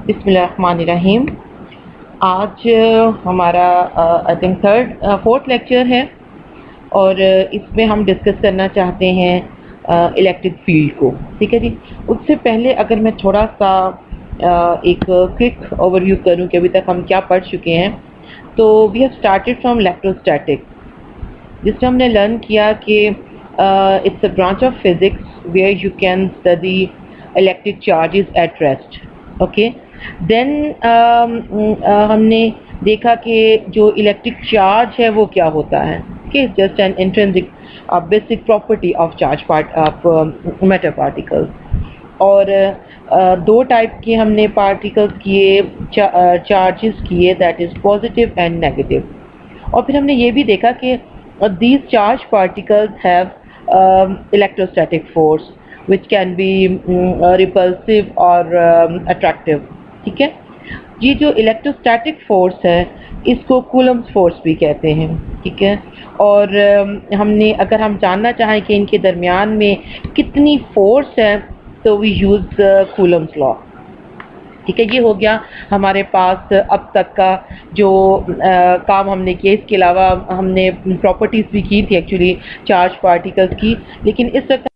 बिस्मिल्लाहिर्रहमानिर्रहीम। आज हमारा आई थिंक फोर्थ लेक्चर है और इसमें हम डिस्कस करना चाहते हैं इलेक्ट्रिक फील्ड को। ठीक है जी। उससे पहले अगर मैं थोड़ा सा एक क्विक ओवरव्यू करूं कि अभी तक हम क्या पढ़ चुके हैं, तो we have started from electrostatic, जिसमें हमने लर्न किया कि it's a branch of physics where you can study electric charges at rest. Okay, then हमने देखा कि जो इलेक्ट्रिक चार्ज है वो क्या होता है। Okay, just an intrinsic basic property of charge part of matter particles. और दो टाइप के हमने पार्टिकल्स किए, चार्जेस किए, that is positive and negative. और फिर हमने ये भी देखा कि these charged particles have electrostatic force which can be repulsive or attractive। ठीक है जी। जो इलेक्ट्रोस्टैटिक फोर्स है इसको कूलम्स फोर्स भी कहते हैं। ठीक है। और हमने अगर हम जानना चाहें कि इनके दरमियान में कितनी फोर्स है तो वी यूज़ कूलम्स लॉ। ठीक है, ये हो गया हमारे पास अब तक का जो काम हमने किया। इसके अलावा हमने प्रॉपर्टीज़ भी की थी एक्चुअली चार्ज पार्टिकल्स की, लेकिन इस वक्त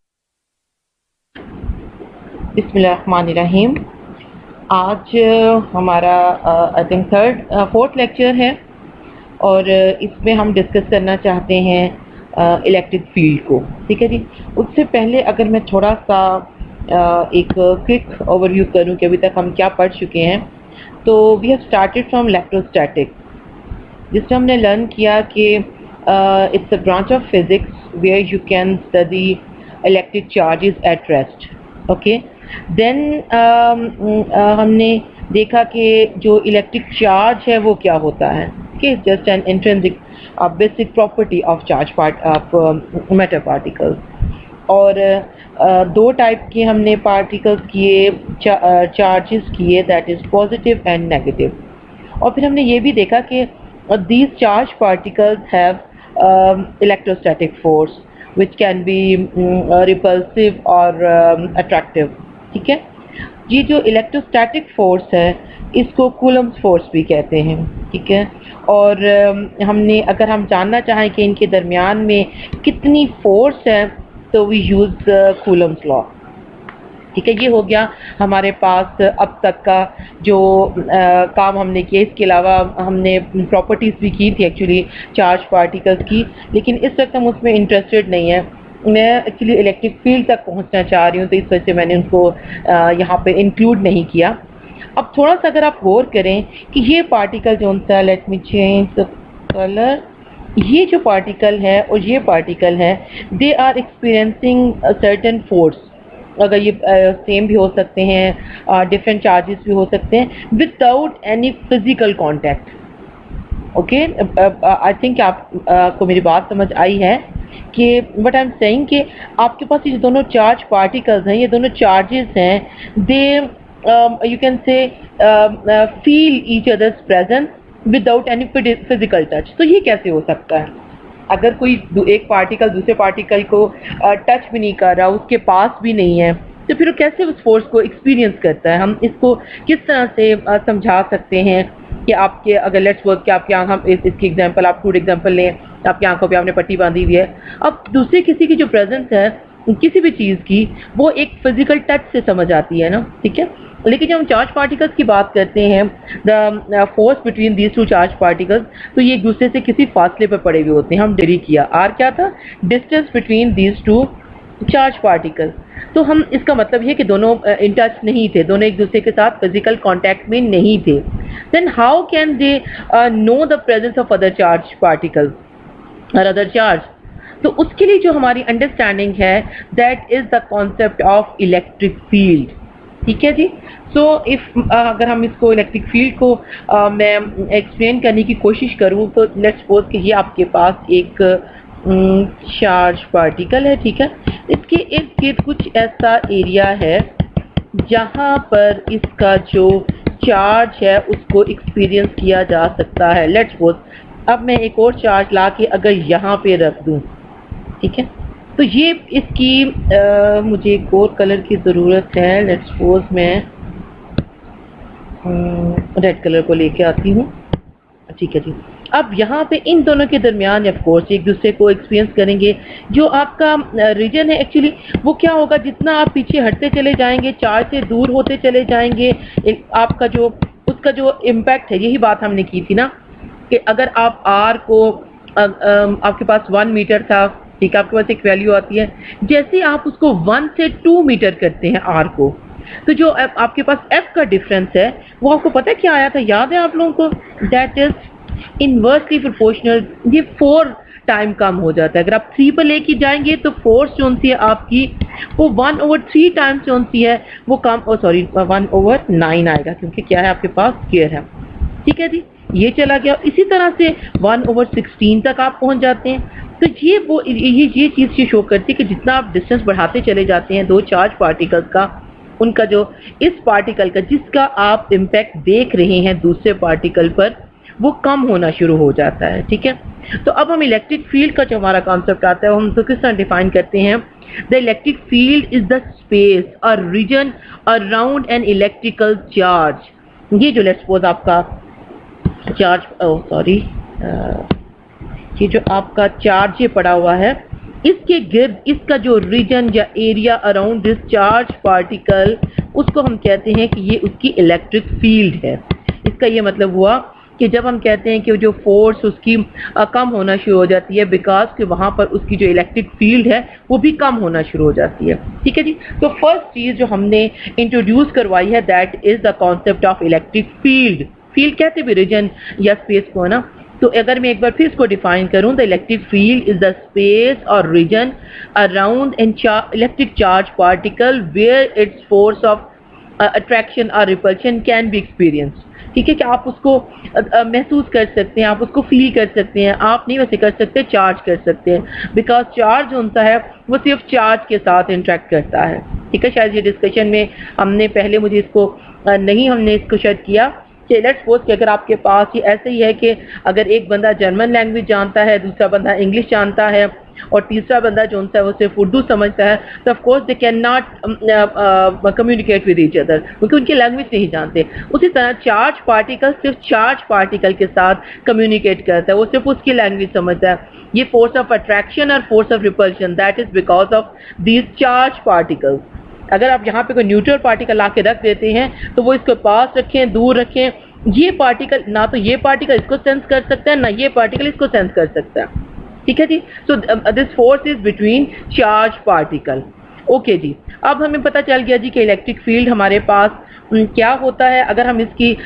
बिस्मिल्लाहिर्रहमानिर्रहीम। आज हमारा आई थिंक फोर्थ लेक्चर है और इसमें हम डिस्कस करना चाहते हैं इलेक्ट्रिक फील्ड को। ठीक है जी। उससे पहले अगर मैं थोड़ा सा एक क्विक ओवरव्यू करूं कि अभी तक हम क्या पढ़ चुके हैं, तो we have started from electrostatic, जिसमें हमने लर्न किया कि it's a branch of physics where you can study electric charges at rest. Okay, then हमने देखा कि जो इलेक्ट्रिक चार्ज है वो क्या होता है। Okay, just an intrinsic basic property of charge part of matter particles. और दो टाइप के हमने पार्टिकल्स किए, चार्जेस किए, that is positive and negative. और फिर हमने ये भी देखा कि these charged particles have electrostatic force which can be repulsive or attractive। ठीक है जी। जो इलेक्ट्रोस्टैटिक फोर्स है इसको कूलम्स फोर्स भी कहते हैं। ठीक है। और हमने अगर हम जानना चाहें कि इनके दरमियान में कितनी फोर्स है तो वी यूज़ कूलम्स लॉ। ठीक है, ये हो गया हमारे पास अब तक का जो काम हमने किया। इसके अलावा हमने प्रॉपर्टीज़ भी की थी एक्चुअली चार्ज पार्टिकल्स की, लेकिन इस वक्त हम उसमें इंटरेस्टेड नहीं है। मैं एक्चुअली इलेक्ट्रिक फील्ड तक पहुंचना चाह रही हूँ, तो इस वजह से मैंने उनको यहाँ पे इंक्लूड नहीं किया। अब थोड़ा सा अगर आप गौर करें कि ये पार्टिकल जो सा, let me change the colour, ये जो पार्टिकल है और ये पार्टिकल है, they are experiencing a certain force. अगर ये सेम भी हो सकते हैं, डिफरेंट चार्जेस भी हो सकते हैं, without any physical contact. Okay, I think आप को मेरी बात समझ आई है कि बट आई एम सेइंग कि आपके पास ये दोनों चार्ज पार्टिकल्स हैं, ये दोनों चार्जेस हैं, they you can say feel each other's presence without any physical touch. तो ये कैसे हो सकता है? अगर कोई एक पार्टिकल दूसरे पार्टिकल को टच भी नहीं कर रहा, उसके पास भी नहीं है, तो फिर वो कैसे उस फोर्स को एक्सपीरियंस करता है? हम इसको किस तरह से समझा सकते हैं कि आपके अगर लेट्स सपोज कि आपकी आँख, हम इसकी एग्जांपल, आप फूड एग्जांपल लें, आपकी आंखों पे आपने पट्टी बांधी हुई है। अब दूसरे किसी की जो प्रेजेंस है किसी भी चीज़ की, वो एक फिजिकल टच से समझ आती है ना। ठीक है, लेकिन जब हम चार्ज पार्टिकल्स की बात करते हैं, the force between these to charge particles, तो ये एक दूसरे से किसी फासले पर पड़े हुए होते हैं। हम डेरी किया, आर क्या था? Distance between these to charge particles. तो हम इसका मतलब ये कि दोनों इन टच नहीं थे, दोनों एक दूसरे के साथ फिजिकल कांटेक्ट में नहीं थे। Then how can they know the presence of other charge particles और अदर चार्ज? तो उसके लिए जो हमारी अंडरस्टैंडिंग है, that is the concept of electric field. ठीक है जी। सो इफ अगर हम इसको इलेक्ट्रिक फील्ड को मैं एक्सप्लेन करने की कोशिश करूं, तो लेट्स सपोज कि ये आपके पास एक चार्ज पार्टिकल है। ठीक है, इसके इर्द गिर्द कुछ ऐसा एरिया है जहां पर इसका जो चार्ज है उसको एक्सपीरियंस किया जा सकता है। लेट्स सपोज अब मैं एक और चार्ज ला के अगर यहाँ पे रख दूं, ठीक है, तो ये इसकी मुझे एक और कलर की ज़रूरत है। लेट्स सपोज मैं रेड कलर को लेके आती हूँ। ठीक है जी। अब यहाँ पे इन दोनों के दरमियान ऑफ कोर्स एक दूसरे को एक्सपीरियंस करेंगे। जो आपका रीजन है एक्चुअली वो क्या होगा, जितना आप पीछे हटते चले जाएंगे, चार्ज से दूर होते चले जाएंगे, आपका जो उसका जो इम्पैक्ट है, यही बात हमने की थी ना कि अगर आप आर को आपके पास 1 मीटर था, ठीक है, आपके पास एक वैल्यू आती है, जैसे आप उसको 1 से 2 मीटर करते हैं आर को, तो जो आपके पास एफ का डिफरेंस है वो आपको पता है क्या आया था, याद है आप लोगों को? दैट इज इनवर्सली प्रोपोर्शनल, ये 4 टाइम कम हो जाता है। अगर आप 3 पर लेके जाएंगे तो फोर्स जो सी है आपकी वो 1/3 टाइम्स जो सी है वो कम, 1/9 आएगा, क्योंकि क्या है आपके पास स्क्वायर है। ठीक है जी, ये चला गया। इसी तरह से 1/16 तक आप पहुंच जाते हैं। तो ये चीज़ ये शो करती है कि जितना आप डिस्टेंस बढ़ाते चले जाते हैं दो चार्ज पार्टिकल्स का, उनका जो इस पार्टिकल का जिसका आप इम्पैक्ट देख रहे हैं दूसरे पार्टिकल पर, वो कम होना शुरू हो जाता है। ठीक है, तो अब हम इलेक्ट्रिक फील्ड का जो हमारा कॉन्सेप्ट आता है हम तो किस तरह डिफाइन करते हैं? The electric field is the space और region around an electrical charge. ये जो लेट्स सपोज आपका चार्ज, ये जो आपका चार्ज ये पड़ा हुआ है, इसके गिर्द इसका जो रीजन या area around this charge particle, उसको हम कहते हैं कि ये उसकी इलेक्ट्रिक फील्ड है। इसका ये मतलब हुआ कि जब हम कहते हैं कि जो फोर्स उसकी कम होना शुरू हो जाती है, बिकॉज कि वहाँ पर उसकी जो इलेक्ट्रिक फील्ड है वो भी कम होना शुरू हो जाती है। ठीक है जी, तो फर्स्ट चीज़ जो हमने इंट्रोड्यूस करवाई है that is the concept of electric field. Field कहते भी रीजन या स्पेस को है ना। तो अगर मैं एक बार फिर इसको डिफाइन करूं, the electric field is the space और region around an electric charge particle where its force of attraction और रिपल्शन कैन बी एक्सपीरियंस्ड। ठीक है, कि आप उसको महसूस कर सकते हैं, आप उसको फील कर सकते हैं। आप नहीं वैसे कर सकते, चार्ज कर सकते हैं, बिकॉज चार्ज होता है वो सिर्फ चार्ज के साथ इंटरेक्ट करता है। ठीक है, शायद ये डिस्कशन में हमने पहले मुझे इसको हमने इसको शायद किया कि लेट्स सपोज कि अगर आपके पास ये ऐसे ही है कि अगर एक बंदा जर्मन लैंग्वेज जानता है, दूसरा बंदा इंग्लिश जानता है और तीसरा बंदा जो है वो सिर्फ उर्दू समझता है, तो of course they can not communicate with each other, क्योंकि उनकी लैंग्वेज नहीं जानते। उसी तरह चार्ज पार्टिकल सिर्फ चार्ज पार्टिकल के साथ कम्युनिकेट करता है, वो सिर्फ उसकी लैंग्वेज समझता है। ये फोर्स ऑफ अट्रैक्शन और force of repulsion that is because of these charge particles. अगर आप यहाँ पे कोई न्यूट्रल पार्टिकल ला के रख देते हैं तो वो इसको पास रखें, दूर रखें, ये पार्टिकल ना तो ये पार्टिकल इसको सेंस कर सकता है ना ये पार्टिकल इसको सेंस कर सकता है। ठीक है जी, so this force is between charge particle. Okay जी, अब हमें पता चल गया जी कि इलेक्ट्रिक फील्ड हमारे पास क्या होता है। अगर हम इसकी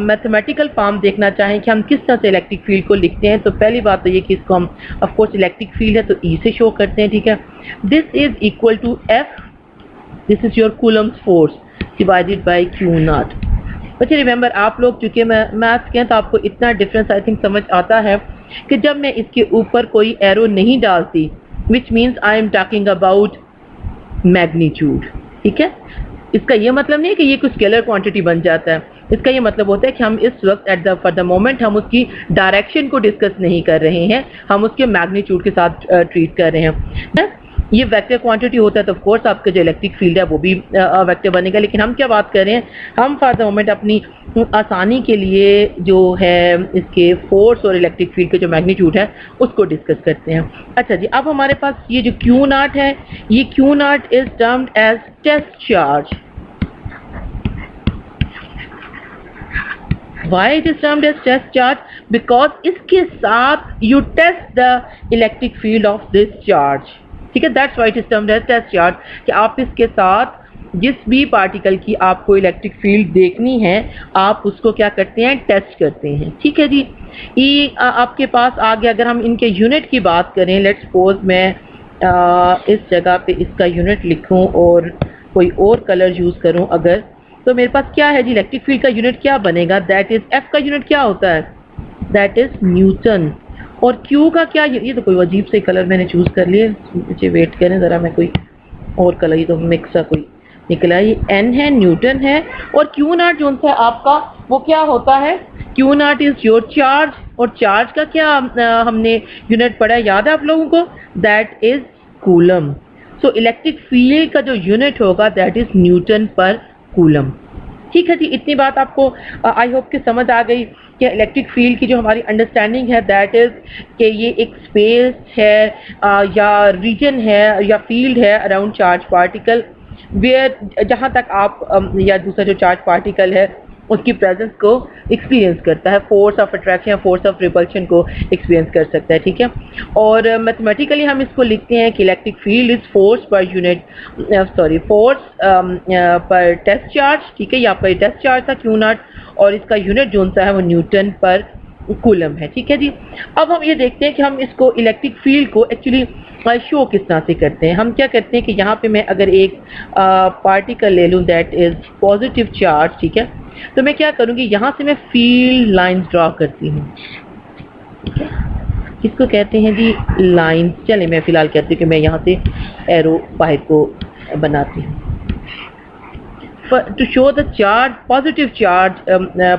मैथमेटिकल फॉर्म देखना चाहें कि हम किस तरह से इलेक्ट्रिक फील्ड को लिखते हैं, तो पहली बात तो ये कि इसको हम ऑफ कोर्स इलेक्ट्रिक फील्ड है तो ई से शो करते हैं। ठीक है, this is equal to F, this is your Coulomb's force divided by q naught. बच्चे रिमेंबर, आप लोग चूंकि मैथ्स के हैं तो आपको इतना डिफरेंस आई थिंक समझ आता है कि जब मैं इसके ऊपर कोई एरो नहीं डालती, which means I am talking about magnitude. ठीक है, इसका ये मतलब नहीं है कि ये कुछ स्केलर क्वांटिटी बन जाता है। इसका ये मतलब होता है कि हम इस वक्त फॉर द मोमेंट हम उसकी डायरेक्शन को डिस्कस नहीं कर रहे हैं, हम उसके मैग्नीट्यूड के साथ ट्रीट कर रहे हैं। ये वेक्टर क्वांटिटी होता है तो ऑफ कोर्स आपका जो इलेक्ट्रिक फील्ड है वो भी वेक्टर बनेगा, लेकिन हम क्या बात कर रहे हैं, हम फॉर द मोमेंट अपनी आसानी के लिए जो है इसके फोर्स और इलेक्ट्रिक फील्ड के जो मैग्नीट्यूड है उसको डिस्कस करते हैं। अच्छा जी, अब हमारे पास ये जो क्यू नॉट है, ये q naught is termed as test charge. Why it is termed as test charge? Because इसके साथ you test the electric field of this charge. ठीक है, that's why it is termed as test charge, कि आप इसके साथ जिस भी पार्टिकल की आपको इलेक्ट्रिक फील्ड देखनी है आप उसको क्या करते हैं, टेस्ट करते हैं। ठीक है जी, ये आपके पास आ गया। अगर हम इनके यूनिट की बात करें, लेट्स सपोज मैं इस जगह पे इसका यूनिट लिखूं और कोई और कलर यूज़ करूं अगर, तो मेरे पास क्या है जी, इलेक्ट्रिक फील्ड का यूनिट क्या बनेगा, दैट इज एफ का यूनिट क्या होता है, दैट इज न्यूटन। और क्यू का क्या, ये तो कोई अजीब से कलर मैंने चूज़ कर लिए, मुझे वेट करें ज़रा, मैं कोई और कलर, ये तो मिक्स सा कोई निकला। ये एन है, न्यूटन है, और क्यू नॉट जो सा आपका वो क्या होता है, Q naught is your charge. और चार्ज का क्या हमने यूनिट पढ़ा है, याद है आप लोगों को, that is coulomb. So electric field का जो यूनिट होगा दैट इज न्यूटन पर कूलम। ठीक है जी, इतनी बात आपको आई होप कि समझ आ गई कि इलेक्ट्रिक फील्ड की जो हमारी अंडरस्टैंडिंग है दैट इज़ कि ये एक स्पेस है या रीजन है या फील्ड है अराउंड चार्ज पार्टिकल, वेयर जहाँ तक आप या दूसरा जो चार्ज पार्टिकल है उसकी प्रेजेंस को एक्सपीरियंस करता है, फोर्स ऑफ अट्रैक्शन या फोर्स ऑफ रिपल्शन को एक्सपीरियंस कर सकता है, ठीक है। और मैथमेटिकली हम इसको लिखते हैं कि electric field is force per unit force पर टेस्ट चार्ज, ठीक है। यहाँ पर टेस्ट चार्ज था क्यू नॉट और इसका यूनिट जो सा है वो न्यूटन पर कूलम है, ठीक है जी। अब हम ये देखते हैं कि हम इसको इलेक्ट्रिक फील्ड को एक्चुअली शो किस तरह से करते हैं। हम क्या करते हैं कि यहाँ पे मैं अगर एक पार्टिकल ले लूँ दैट इज़ पॉजिटिव चार्ज, ठीक है, तो मैं क्या करूँगी, यहाँ से मैं फील्ड लाइंस ड्रॉ करती हूँ, ठीक है। इसको कहते हैं जी लाइंस। चलिए मैं फ़िलहाल कहती हूँ कि मैं यहाँ से एरो बाहर को बनाती हूँ। To show the charge positive charge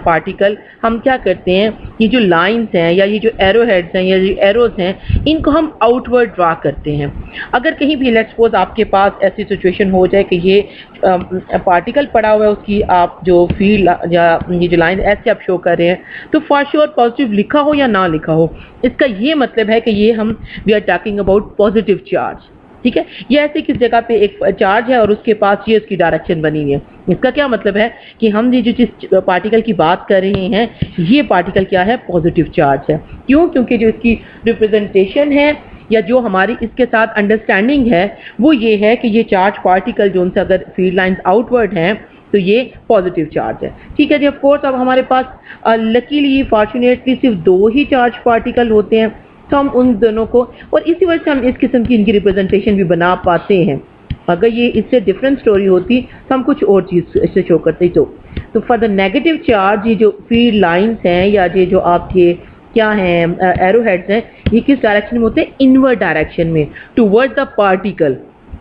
particle हम क्या करते हैं, ये जो लाइंस हैं या ये जो एरो हेड्स हैं या ये एरोज हैं इनको हम आउटवर्ड ड्रा करते हैं। अगर कहीं भी लेट्स सपोज आपके पास ऐसी सिचुएशन हो जाए कि ये पार्टिकल पड़ा हुआ है, उसकी आप जो फील्ड या ये जो लाइन ऐसे आप शो कर रहे हैं, तो फॉर श्योर पॉजिटिव लिखा हो या ना लिखा हो, इसका ये मतलब है कि ये हम we are talking about positive charge, ठीक है। ये ऐसे किस जगह पे एक चार्ज है और उसके पास ये उसकी डायरेक्शन बनी हुई है। इसका क्या मतलब है कि हम ये जो जिस पार्टिकल की बात कर रहे हैं ये पार्टिकल क्या है, पॉजिटिव चार्ज है। क्यों? क्योंकि जो इसकी रिप्रेजेंटेशन है या जो हमारी इसके साथ अंडरस्टैंडिंग है वो ये है कि ये चार्ज पार्टिकल जो उनसे अगर फील्ड लाइंस आउटवर्ड हैं तो ये पॉजिटिव चार्ज है, ठीक है जी। ऑफ कोर्स अब हमारे पास लकीली फॉर्चुनेटली सिर्फ 2 ही चार्ज पार्टिकल होते हैं, तो हम उन दोनों को और इसी वजह से हम इस किस्म की इनकी रिप्रेजेंटेशन भी बना पाते हैं। अगर ये इससे डिफरेंट स्टोरी होती तो हम कुछ और चीज़ से शो करते। तो फॉर द नेगेटिव चार्ज ये जो फील्ड लाइंस हैं या ये जो आपके क्या हैं एरो हेड्स हैं, ये किस डायरेक्शन में होते हैं, इनवर्ड डायरेक्शन में, टुवर्ड्स द पार्टिकल,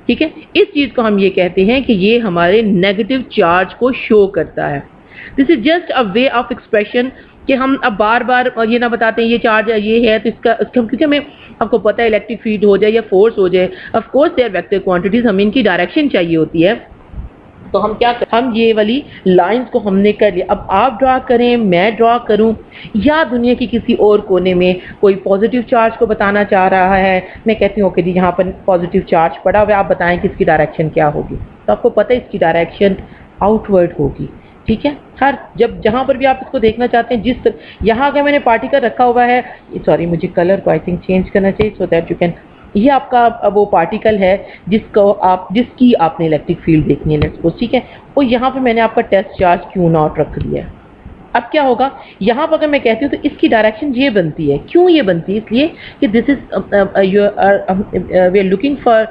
ठीक है। इस चीज़ को हम ये कहते हैं कि ये हमारे नेगेटिव चार्ज को शो करता है। This is just a way of expression कि हम अब बार बार ये ना बताते हैं ये चार्ज है ये है, तो इसका क्योंकि हमें आपको पता है इलेक्ट्रिक फील्ड हो जाए या फोर्स हो जाए, of course they're vector quantities, हमें इनकी डायरेक्शन चाहिए होती है। तो हम क्या करें, हम ये वाली लाइंस को हमने कर लिया। अब आप ड्रा करें, मैं ड्रा करूं, या दुनिया की किसी और कोने में कोई पॉजिटिव चार्ज को बताना चाह रहा है, मैं कहती हूँ कि जी यहाँ पर पॉजिटिव चार्ज पड़ा हुआ है, आप बताएं कि इसकी डायरेक्शन क्या होगी। तो आपको पता है इसकी डायरेक्शन आउटवर्ड होगी, ठीक है। हर जब जहाँ पर भी आप इसको देखना चाहते हैं, जिस यहाँ अगर मैंने पार्टिकल रखा हुआ है, सॉरी मुझे कलर को आई थिंक चेंज करना चाहिए सो दैट यू कैन, ये आपका वो पार्टिकल है जिसकी आपने इलेक्ट्रिक फील्ड देखनी है लेट्स सपोज, ठीक है। और यहाँ पर मैंने आपका टेस्ट चार्ज क्यू नॉट रख दिया है। अब क्या होगा, यहाँ पर अगर मैं कहती हूँ तो इसकी डायरेक्शन ये बनती है। क्यों ये बनती है? इसलिए कि this is we are looking for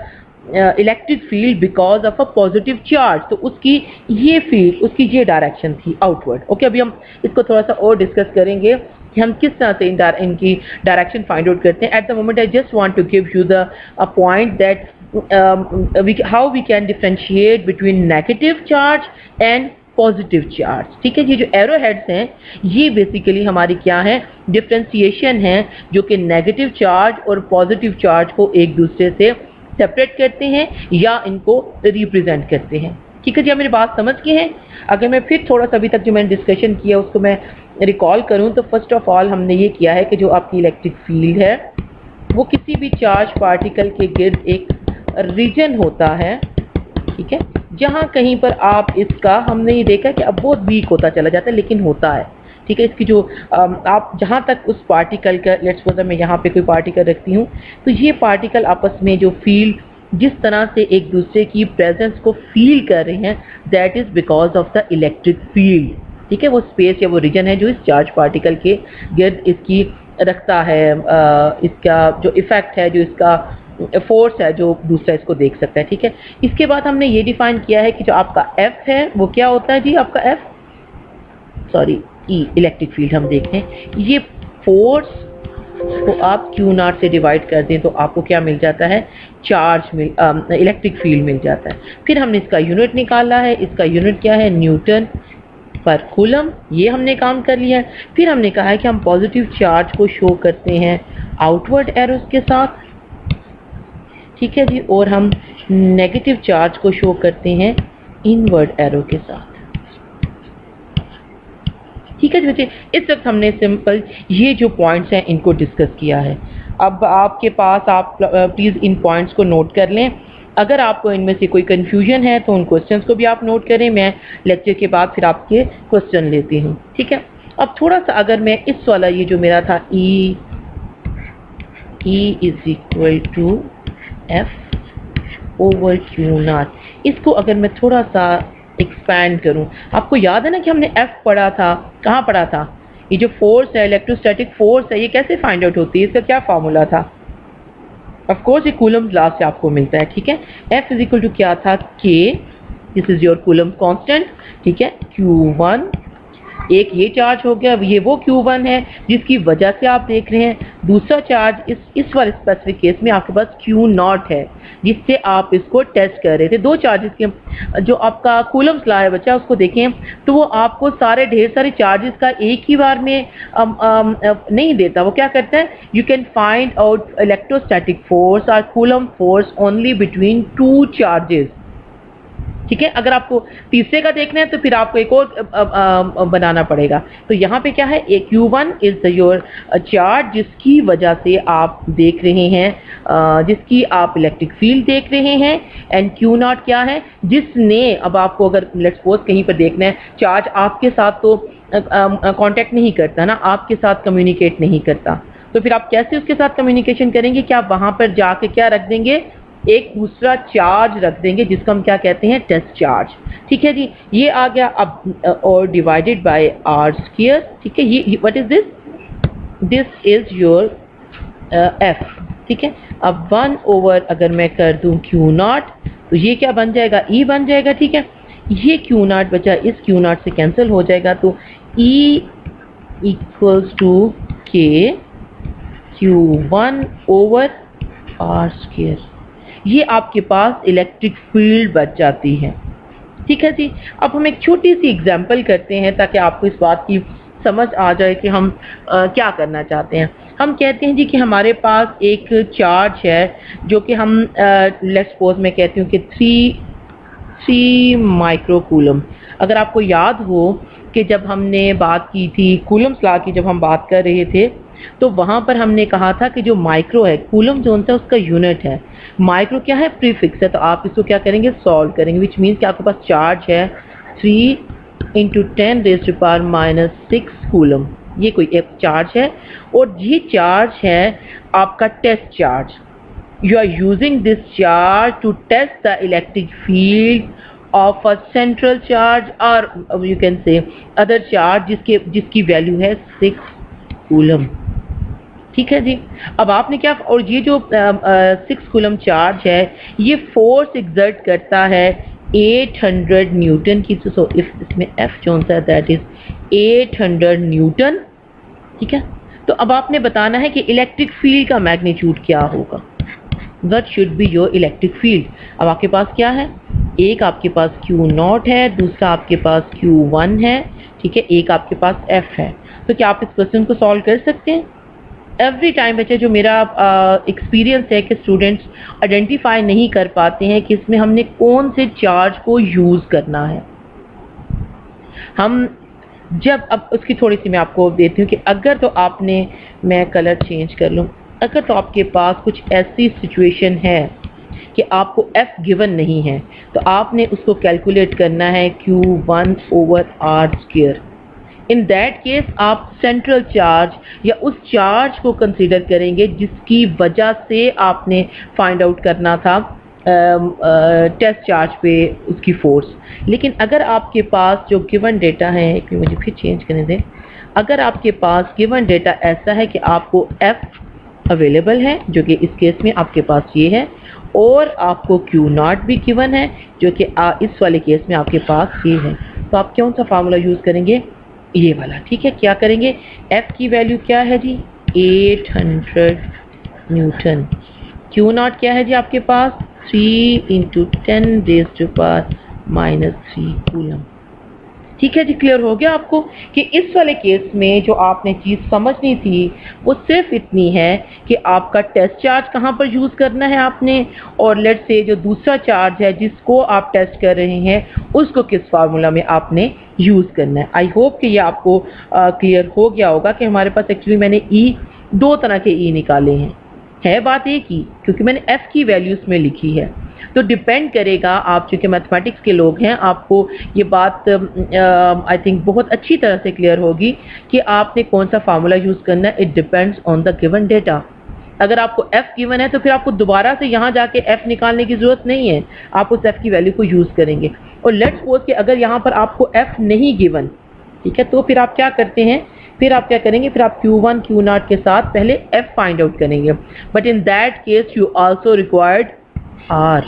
electric field because of a positive charge, तो उसकी ये फील्ड उसकी ये डायरेक्शन थी आउटवर्ड। ओके, अभी हम इसको थोड़ा सा और डिस्कस करेंगे कि हम किस तरह से इनकी डायरेक्शन फाइंड आउट करते हैं। At the moment I just want to give you the point that how we can differentiate between negative charge and positive charge, ठीक है। ये जो एरो हेड्स हैं ये बेसिकली हमारी क्या है, डिफरेंशिएशन है जो कि नेगेटिव चार्ज और पॉजिटिव चार्ज को एक दूसरे से सेपरेट करते हैं या इनको रिप्रेजेंट करते हैं, ठीक है जी। आप मेरी बात समझ गए हैं? अगर मैं फिर थोड़ा सा अभी तक जो मैंने डिस्कशन किया उसको मैं रिकॉल करूं तो फर्स्ट ऑफ ऑल हमने ये किया है कि जो आपकी इलेक्ट्रिक फील्ड है वो किसी भी चार्ज पार्टिकल के गिर्द एक रीजन होता है, ठीक है, जहाँ कहीं पर आप इसका हमने ये देखा कि अब बहुत वीक होता चला जाता है लेकिन होता है, ठीक है। इसकी जो आप जहाँ तक उस पार्टिकल का लेट्स सपोज मैं यहाँ पे कोई पार्टिकल रखती हूँ तो ये पार्टिकल आपस में जो फील्ड जिस तरह से एक दूसरे की प्रेजेंस को फील कर रहे हैं that is because of the electric field, ठीक है। वो स्पेस या वो रीजन है जो इस चार्ज पार्टिकल के गिर्द इसकी रखता है, इसका जो इफेक्ट है, जो इसका फोर्स है जो दूसरा इसको देख सकता है, ठीक है। इसके बाद हमने ये डिफाइन किया है कि जो आपका एफ है वो क्या होता है जी, आपका एफ सॉरी इलेक्ट्रिक फील्ड हम देखते हैं, ये फोर्स को आप क्यू नॉट से डिवाइड कर दें तो आपको क्या मिल जाता है, चार्ज में इलेक्ट्रिक फील्ड मिल जाता है। फिर हमने इसका यूनिट निकाला है, इसका यूनिट क्या है, न्यूटन पर कूलम, ये हमने काम कर लिया है। फिर हमने कहा है कि हम पॉजिटिव चार्ज को शो करते हैं आउटवर्ड एरोस के साथ, ठीक है जी, और हम नेगेटिव चार्ज को शो करते हैं इनवर्ड एरो के साथ। ठीक है जी बच्चे, इस वक्त हमने सिंपल ये जो पॉइंट्स हैं इनको डिस्कस किया है। अब आपके पास आप प्लीज़ इन पॉइंट्स को नोट कर लें। अगर आपको इनमें से कोई कन्फ्यूजन है तो उन क्वेश्चंस को भी आप नोट करें। मैं लेक्चर के बाद फिर आपके क्वेश्चन लेती हूँ, ठीक है। अब थोड़ा सा अगर मैं इस वाला ये जो मेरा था E is equal to F over q naught, इसको अगर मैं थोड़ा सा एक्सपैंड करूं, आपको याद है ना कि हमने F पढ़ा था, कहाँ पढ़ा था? ये जो फोर्स है, इलेक्ट्रोस्टैटिक फोर्स है, ये कैसे फाइंड आउट होती है, इसका क्या फार्मूला था? ऑफ कोर्स ये कूलम्ब लॉ से आपको मिलता है, ठीक है। F इज इक्वल टू क्या था? K, this is your coulomb constant, ठीक है। Q1, एक ये चार्ज हो गया, ये वो Q1 है जिसकी वजह से आप देख रहे हैं। दूसरा चार्ज इस वाले स्पेसिफिक केस में आपके पास Q0 है जिससे आप इसको टेस्ट कर रहे थे। दो चार्जेस के जो आपका कूलम्ब लॉ है बच्चा, उसको देखें तो वो आपको सारे ढेर सारे चार्जेस का एक ही बार में नहीं देता। वो क्या करता है? You can find out electrostatic force और Coulomb force only between two charges, ठीक है। अगर आपको तीसरे का देखना है तो फिर आपको एक और बनाना पड़ेगा। तो यहाँ पे क्या है? एक Q1 इज योर चार्ज जिसकी वजह से आप देख रहे हैं, जिसकी आप इलेक्ट्रिक फील्ड देख रहे हैं, एंड Q0 क्या है? जिसने, अब आपको अगर लेट्स सपोज कहीं पर देखना है, चार्ज आपके साथ तो कांटेक्ट नहीं करता ना, आपके साथ कम्युनिकेट नहीं करता, तो फिर आप कैसे उसके साथ कम्युनिकेशन करेंगे? क्या आप वहाँ पर जाके क्या रख देंगे? एक दूसरा चार्ज रख देंगे जिसको हम क्या कहते हैं? टेस्ट चार्ज, ठीक है जी। ये आ गया अब, और डिवाइडेड बाय आर स्क्वायर, ठीक है। ये what is this? This is your F, ठीक है। अब 1 ओवर अगर मैं कर दूं Q0 तो ये क्या बन जाएगा? E बन जाएगा, ठीक है। ये Q0 बचा इस Q0 से कैंसिल हो जाएगा, तो E equals to K Q1 over r square. ये आपके पास इलेक्ट्रिक फील्ड बच जाती है, ठीक है जी। अब हम एक छोटी सी एग्जांपल करते हैं ताकि आपको इस बात की समझ आ जाए कि हम क्या करना चाहते हैं। हम कहते हैं जी कि हमारे पास एक चार्ज है जो कि हम लेट्स सपोज मैं कहती हूँ कि 3 माइक्रो कूलम। अगर आपको याद हो कि जब हमने बात की थी कूलम्ब लॉ की, जब हम बात कर रहे थे तो वहाँ पर हमने कहा था कि जो माइक्रो है, कूलम जो होता है उसका यूनिट है, माइक्रो क्या है? प्रीफिक्स है। तो आप इसको क्या करेंगे? सॉल्व करेंगे, विच मीन्स कि आपके पास चार्ज है 3 × 10⁻⁻6 कूलम। ये कोई एक चार्ज है और ये चार्ज है आपका test charge. You are using this charge to test the electric field of a central charge और you can say other charge जिसकी वैल्यू है 6 कूलम, ठीक है जी। अब आपने क्या, और ये जो 6 कूलम चार्ज है ये फोर्स एग्जर्ट करता है 800 न्यूटन की। सो इसमें F जो सा दैट इज 800 न्यूटन, ठीक है। तो अब आपने बताना है कि इलेक्ट्रिक फील्ड का मैग्नीट्यूड क्या होगा। What should be your electric field? अब आपके पास क्या है? एक आपके पास Q0 है, दूसरा आपके पास Q1 है, ठीक है, एक आपके पास F है। तो क्या आप इस क्वेश्चन को सॉल्व कर सकते हैं? एवरी टाइम बच्चे, जो मेरा एक्सपीरियंस है कि स्टूडेंट्स आइडेंटिफाई नहीं कर पाते हैं कि इसमें हमने कौन से चार्ज को यूज़ करना है। हम जब, अब उसकी थोड़ी सी मैं आपको देती हूँ कि अगर तो आपने, मैं कलर चेंज कर लूँ, अगर तो आपके पास कुछ ऐसी सिचुएशन है कि आपको F गिवन नहीं है तो आपने उसको कैलकुलेट करना है Q1 over r square. In that case आप सेंट्रल चार्ज या उस चार्ज को कंसीडर करेंगे जिसकी वजह से आपने फाइंड आउट करना था टेस्ट चार्ज पे उसकी फोर्स। लेकिन अगर आपके पास जो गिवन डेटा है, एक मिनट मुझे फिर चेंज करने दें, अगर आपके पास गिवन डेटा ऐसा है कि आपको F अवेलेबल है जो कि इस केस में आपके पास ये है, और आपको Q0 भी गिवन है जो कि इस वाले केस में आपके पास ये है, तो आप कौन सा फार्मूला यूज़ करेंगे? ये वाला, ठीक है। क्या करेंगे? F की वैल्यू क्या है जी? 800 न्यूटन। Q0 क्या है जी आपके पास? 3 × 10⁻³ कूलम। ठीक है जी, क्लियर हो गया आपको कि इस वाले केस में जो आपने चीज़ समझनी थी वो सिर्फ इतनी है कि आपका टेस्ट चार्ज कहाँ पर यूज़ करना है आपने, और लेट्स से जो दूसरा चार्ज है जिसको आप टेस्ट कर रहे हैं उसको किस फार्मूला में आपने यूज़ करना है। आई होप कि ये आपको क्लियर हो गया होगा कि हमारे पास एक्चुअली मैंने दो तरह के निकाले हैं, है बात एक ही, क्योंकि मैंने एफ की वैल्यूज़ में लिखी है। तो डिपेंड करेगा, आप चूँकि मैथमेटिक्स के लोग हैं आपको ये बात आई थिंक बहुत अच्छी तरह से क्लियर होगी कि आपने कौन सा फार्मूला यूज़ करना है। It depends on the given data. अगर आपको f गिवन है तो फिर आपको दोबारा से यहाँ जाके f निकालने की ज़रूरत नहीं है, आप उस f की वैल्यू को यूज़ करेंगे। और लेट्स सपोज कि अगर यहाँ पर आपको f नहीं गिवन, ठीक है, तो फिर आप क्या करते हैं, फिर आप क्या करेंगे, फिर आप Q1 Q0 के साथ पहले f फाइंड आउट करेंगे। But in that case you also required r।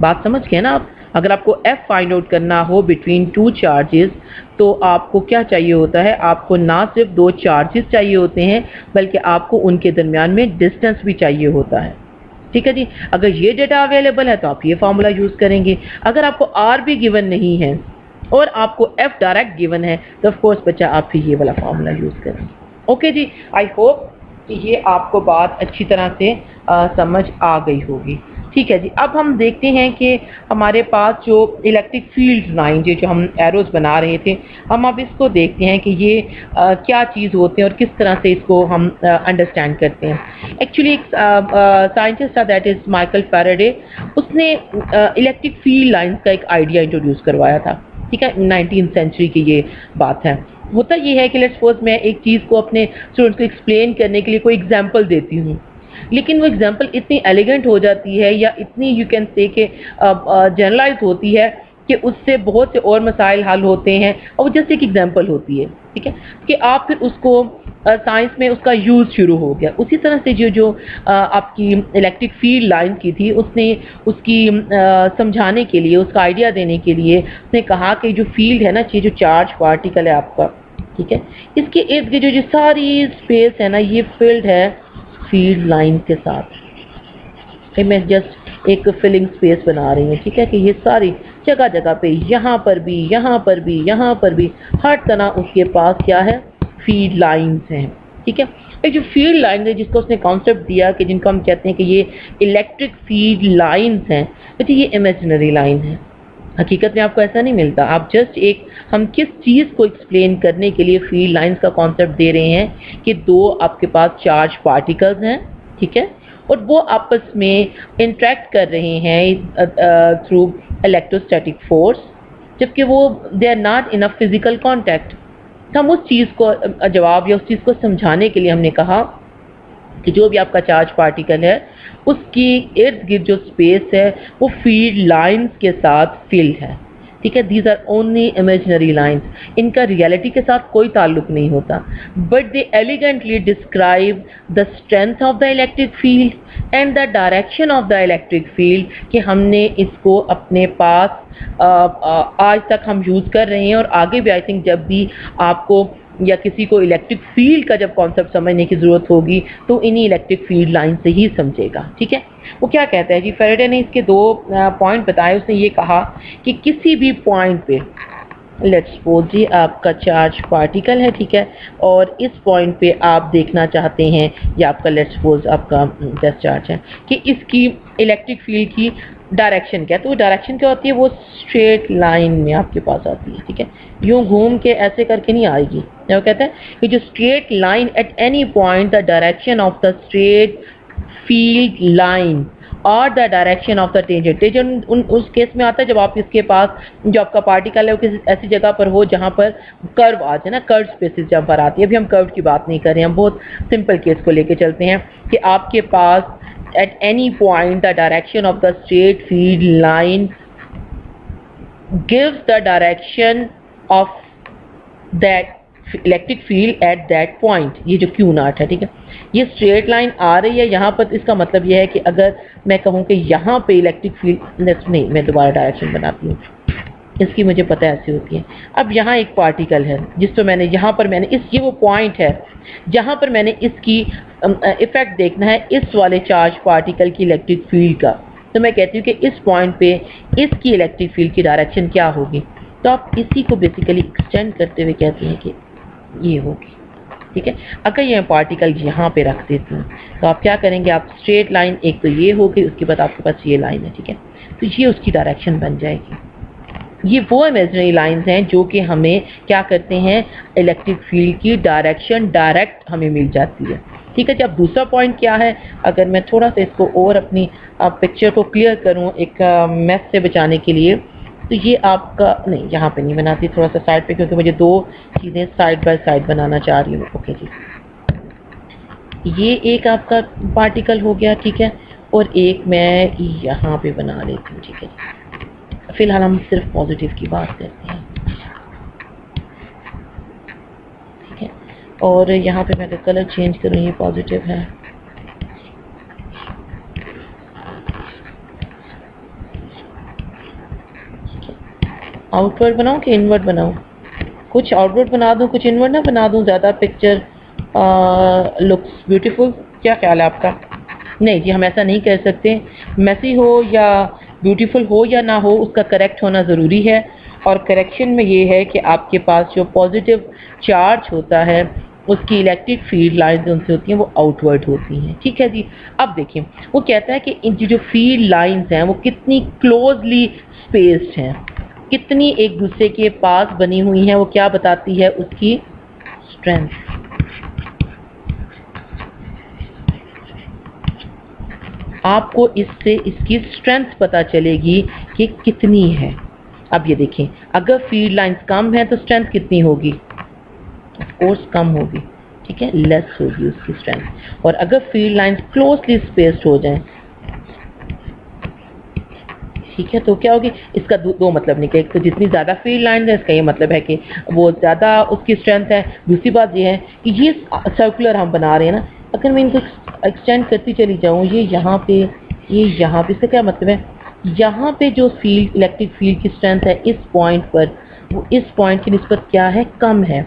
बात समझ गए ना आप? अगर आपको f फाइंड आउट करना हो बिटवीन टू चार्जेस तो आपको क्या चाहिए होता है, आपको ना सिर्फ दो चार्जेस चाहिए होते हैं बल्कि आपको उनके दरमियान में डिस्टेंस भी चाहिए होता है। ठीक है जी, अगर ये डेटा अवेलेबल है तो आप ये फार्मूला यूज़ करेंगे। अगर आपको r भी गिवन नहीं है और आपको f डायरेक्ट गिवन है तो ऑफ कोर्स बच्चा आप फिर ये वाला फार्मूला यूज़ करेंगे। ओके जी, आई होप कि ये आपको बात अच्छी तरह से समझ आ गई होगी। ठीक है जी, अब हम देखते हैं कि हमारे पास जो इलेक्ट्रिक फील्ड लाइन जो हम एरोज बना रहे थे, हम अब इसको देखते हैं कि ये क्या चीज़ होते हैं और किस तरह से इसको हम अंडरस्टैंड करते हैं। एक्चुअली एक साइंटिस्ट था, दैट इज़ माइकल फैराडे। उसने इलेक्ट्रिक फील्ड लाइंस का एक आइडिया इंट्रोड्यूस करवाया था। ठीक है, 19th सेंचुरी की ये बात है। होता ये है कि लेट्स सपोज मैं एक चीज़ को अपने स्टूडेंट्स को एक्सप्लेन करने के लिए कोई एग्जांपल देती हूँ, लेकिन वो एग्जांपल इतनी एलिगेंट हो जाती है या इतनी यू कैन से कि जनरलाइज होती है कि उससे बहुत से और मसाइल हल होते हैं और वो जस्ट एक एग्जांपल होती है। ठीक है, कि आप फिर उसको साइंस में उसका यूज़ शुरू हो गया। उसी तरह से जो आपकी इलेक्ट्रिक फील्ड लाइन की थी, उसने उसकी समझाने के लिए, उसका आइडिया देने के लिए उसने कहा कि जो फील्ड है ना, ये जो चार्ज पार्टिकल है आपका, ठीक है, इसके इर्द गिर्द जो सारी स्पेस है ना, ये फील्ड है फील्ड लाइन के साथ। मैं जस्ट एक फिलिंग स्पेस बना रही हूँ। ठीक है, कि ये सारी जगह जगह पे, यहाँ पर भी, यहाँ पर भी, यहाँ पर भी, हर तरह उसके पास क्या है, फील्ड लाइंस हैं। ठीक है, एक जो फील्ड लाइन है जिसको उसने कॉन्सेप्ट दिया कि जिनको हम कहते हैं कि ये इलेक्ट्रिक फील्ड लाइंस हैं, तो ये इमेजिनरी लाइन है। हकीकत में आपको ऐसा नहीं मिलता। आप जस्ट एक, हम किस चीज़ को एक्सप्लेन करने के लिए फील्ड लाइंस का कॉन्सेप्ट दे रहे हैं कि दो आपके पास चार्ज पार्टिकल्स हैं, ठीक है, और वो आपस में इंटरेक्ट कर रहे हैं थ्रू इलेक्ट्रोस्टैटिक फोर्स, जबकि वो they are not in a physical contact. हम उस चीज़ को जवाब या उस चीज़ को समझाने के लिए हमने कहा कि जो भी आपका चार्ज पार्टिकल है उसकी इर्द गिर्द जो स्पेस है वो फील्ड लाइंस के साथ फिल्ड है। ठीक है, these are only imaginary lines, इनका रियलिटी के साथ कोई ताल्लुक नहीं होता, but they elegantly describe the strength of the electric field and the direction of the electric field, कि हमने इसको अपने पास आज तक हम यूज़ कर रहे हैं और आगे भी आई थिंक जब भी आपको या किसी को इलेक्ट्रिक फील्ड का जब कॉन्सेप्ट समझने की ज़रूरत होगी तो इन्हीं इलेक्ट्रिक फील्ड लाइन से ही समझेगा। ठीक है, वो क्या कहता है जी, फैराडे ने इसके दो पॉइंट बताए। उसने ये कहा कि किसी भी पॉइंट पे, लेट्स सपोज जी आपका चार्ज पार्टिकल है, ठीक है, और इस पॉइंट पे आप देखना चाहते हैं, या आपका लेट्स सपोज आपका टेस्ट चार्ज है, कि इसकी इलेक्ट्रिक फील्ड की डायरेक्शन क्या है। तो वो डायरेक्शन क्या होती है, वो स्ट्रेट लाइन में आपके पास आती है। ठीक है, यूँ घूम के ऐसे करके नहीं आएगी। वो कहते हैं कि जो straight line at any point the direction of the straight field line और the direction of the tangent उस केस में आता है जब आप इसके पास जो आपका पार्टिकल है वो किसी ऐसी जगह पर हो जहाँ पर कर्व आ जाए ना, कर्व स्पेसिस जहाँ पर आती है। अभी हम कर्व की बात नहीं कर रहे हैं, हम बहुत सिंपल केस को लेके चलते हैं कि आपके पास at any point the direction of the straight field line gives the direction of that electric field at that point। ये जो Q0 है, ठीक है, ये स्ट्रेट लाइन आ रही है यहाँ पर। इसका मतलब ये है कि अगर मैं कहूँ कि यहाँ पे इलेक्ट्रिक फील्ड, नहीं मैं दोबारा डायरेक्शन बनाती हूँ, इसकी मुझे पता है ऐसी होती है। अब यहाँ एक पार्टिकल है जिसको मैंने यहाँ पर मैंने ये वो पॉइंट है जहाँ पर मैंने इसकी इफेक्ट देखना है इस वाले चार्ज पार्टिकल की इलेक्ट्रिक फील्ड का। तो मैं कहती हूँ कि इस पॉइंट पे इसकी इलेक्ट्रिक फील्ड की डायरेक्शन क्या होगी। तो आप इसी को बेसिकली एक्सटेंड करते हुए कहते हैं कि ये होगी, ठीक है। अगर ये पार्टिकल यहाँ पे रख देती हूँ तो आप क्या करेंगे, आप स्ट्रेट लाइन, एक तो ये होगी, उसके बाद आपके पास ये लाइन है, ठीक है, तो ये उसकी डायरेक्शन बन जाएगी। ये वो इमेजिनरी लाइंस हैं जो कि हमें क्या करते हैं, इलेक्ट्रिक फील्ड की डायरेक्शन डायरेक्ट हमें मिल जाती है, ठीक है जी। अब दूसरा पॉइंट क्या है, अगर मैं थोड़ा सा इसको और अपनी पिक्चर को क्लियर करूं एक मैस से बचाने के लिए, तो ये आपका नहीं, यहाँ पे नहीं बनाती, थोड़ा सा साइड पे, क्योंकि मुझे दो चीज़ें साइड बाय साइड बनाना चाह रही हूँ। ओके जी, ये एक आपका पार्टिकल हो गया, ठीक है, और एक मैं यहाँ पे बना लेती हूँ, ठीक है। फिलहाल हम सिर्फ पॉजिटिव की बात करते हैं, ठीक है। और यहाँ पे मैं अगर कलर चेंज करूँ, ये पॉजिटिव है, आउटवर्ड बनाऊँ कि इनवर्ड बनाऊँ, कुछ आउटवर्ड बना दूँ कुछ इनवर्ड ना बना दूँ, ज़्यादा पिक्चर लुक्स ब्यूटीफुल, क्या ख्याल है आपका? नहीं जी, हम ऐसा नहीं कर सकते, मैसी हो या ब्यूटीफुल हो या ना हो, उसका करेक्ट होना ज़रूरी है। और करेक्शन में ये है कि आपके पास जो पॉजिटिव चार्ज होता है उसकी इलेक्ट्रिक फील्ड लाइंस उनसे होती हैं वो आउटवर्ड होती हैं, ठीक है जी। अब देखिए, वो कहता है कि इनकी जो फील्ड लाइंस हैं वो कितनी क्लोजली स्पेस्ड हैं, कितनी एक दूसरे के पास बनी हुई हैं, वो क्या बताती है, उसकी स्ट्रेंथ। आपको इससे इसकी स्ट्रेंथ पता चलेगी कि कितनी है। अब ये देखें, अगर फील्ड लाइंस कम है तो स्ट्रेंथ कितनी होगी, ऑफ कोर्स कम होगी, ठीक है, लेस होगी उसकी स्ट्रेंथ। और अगर फील्ड लाइंस क्लोजली स्पेस्ड हो जाएं, ठीक है, तो क्या होगी, इसका दो मतलब निकले, तो जितनी ज़्यादा फील्ड लाइन है इसका ये मतलब है कि वो ज़्यादा उसकी स्ट्रेंथ है। दूसरी बात ये है कि ये सर्कुलर हम बना रहे हैं ना, अगर मैं इनको एक्सटेंड करती चली जाऊँ, ये यहाँ पे, ये यहाँ पे, इसका क्या मतलब है, यहाँ पे जो फील्ड इलेक्ट्रिक फील्ड की स्ट्रेंथ है इस पॉइंट पर, वो इस पॉइंट की निस्बत क्या है, कम है।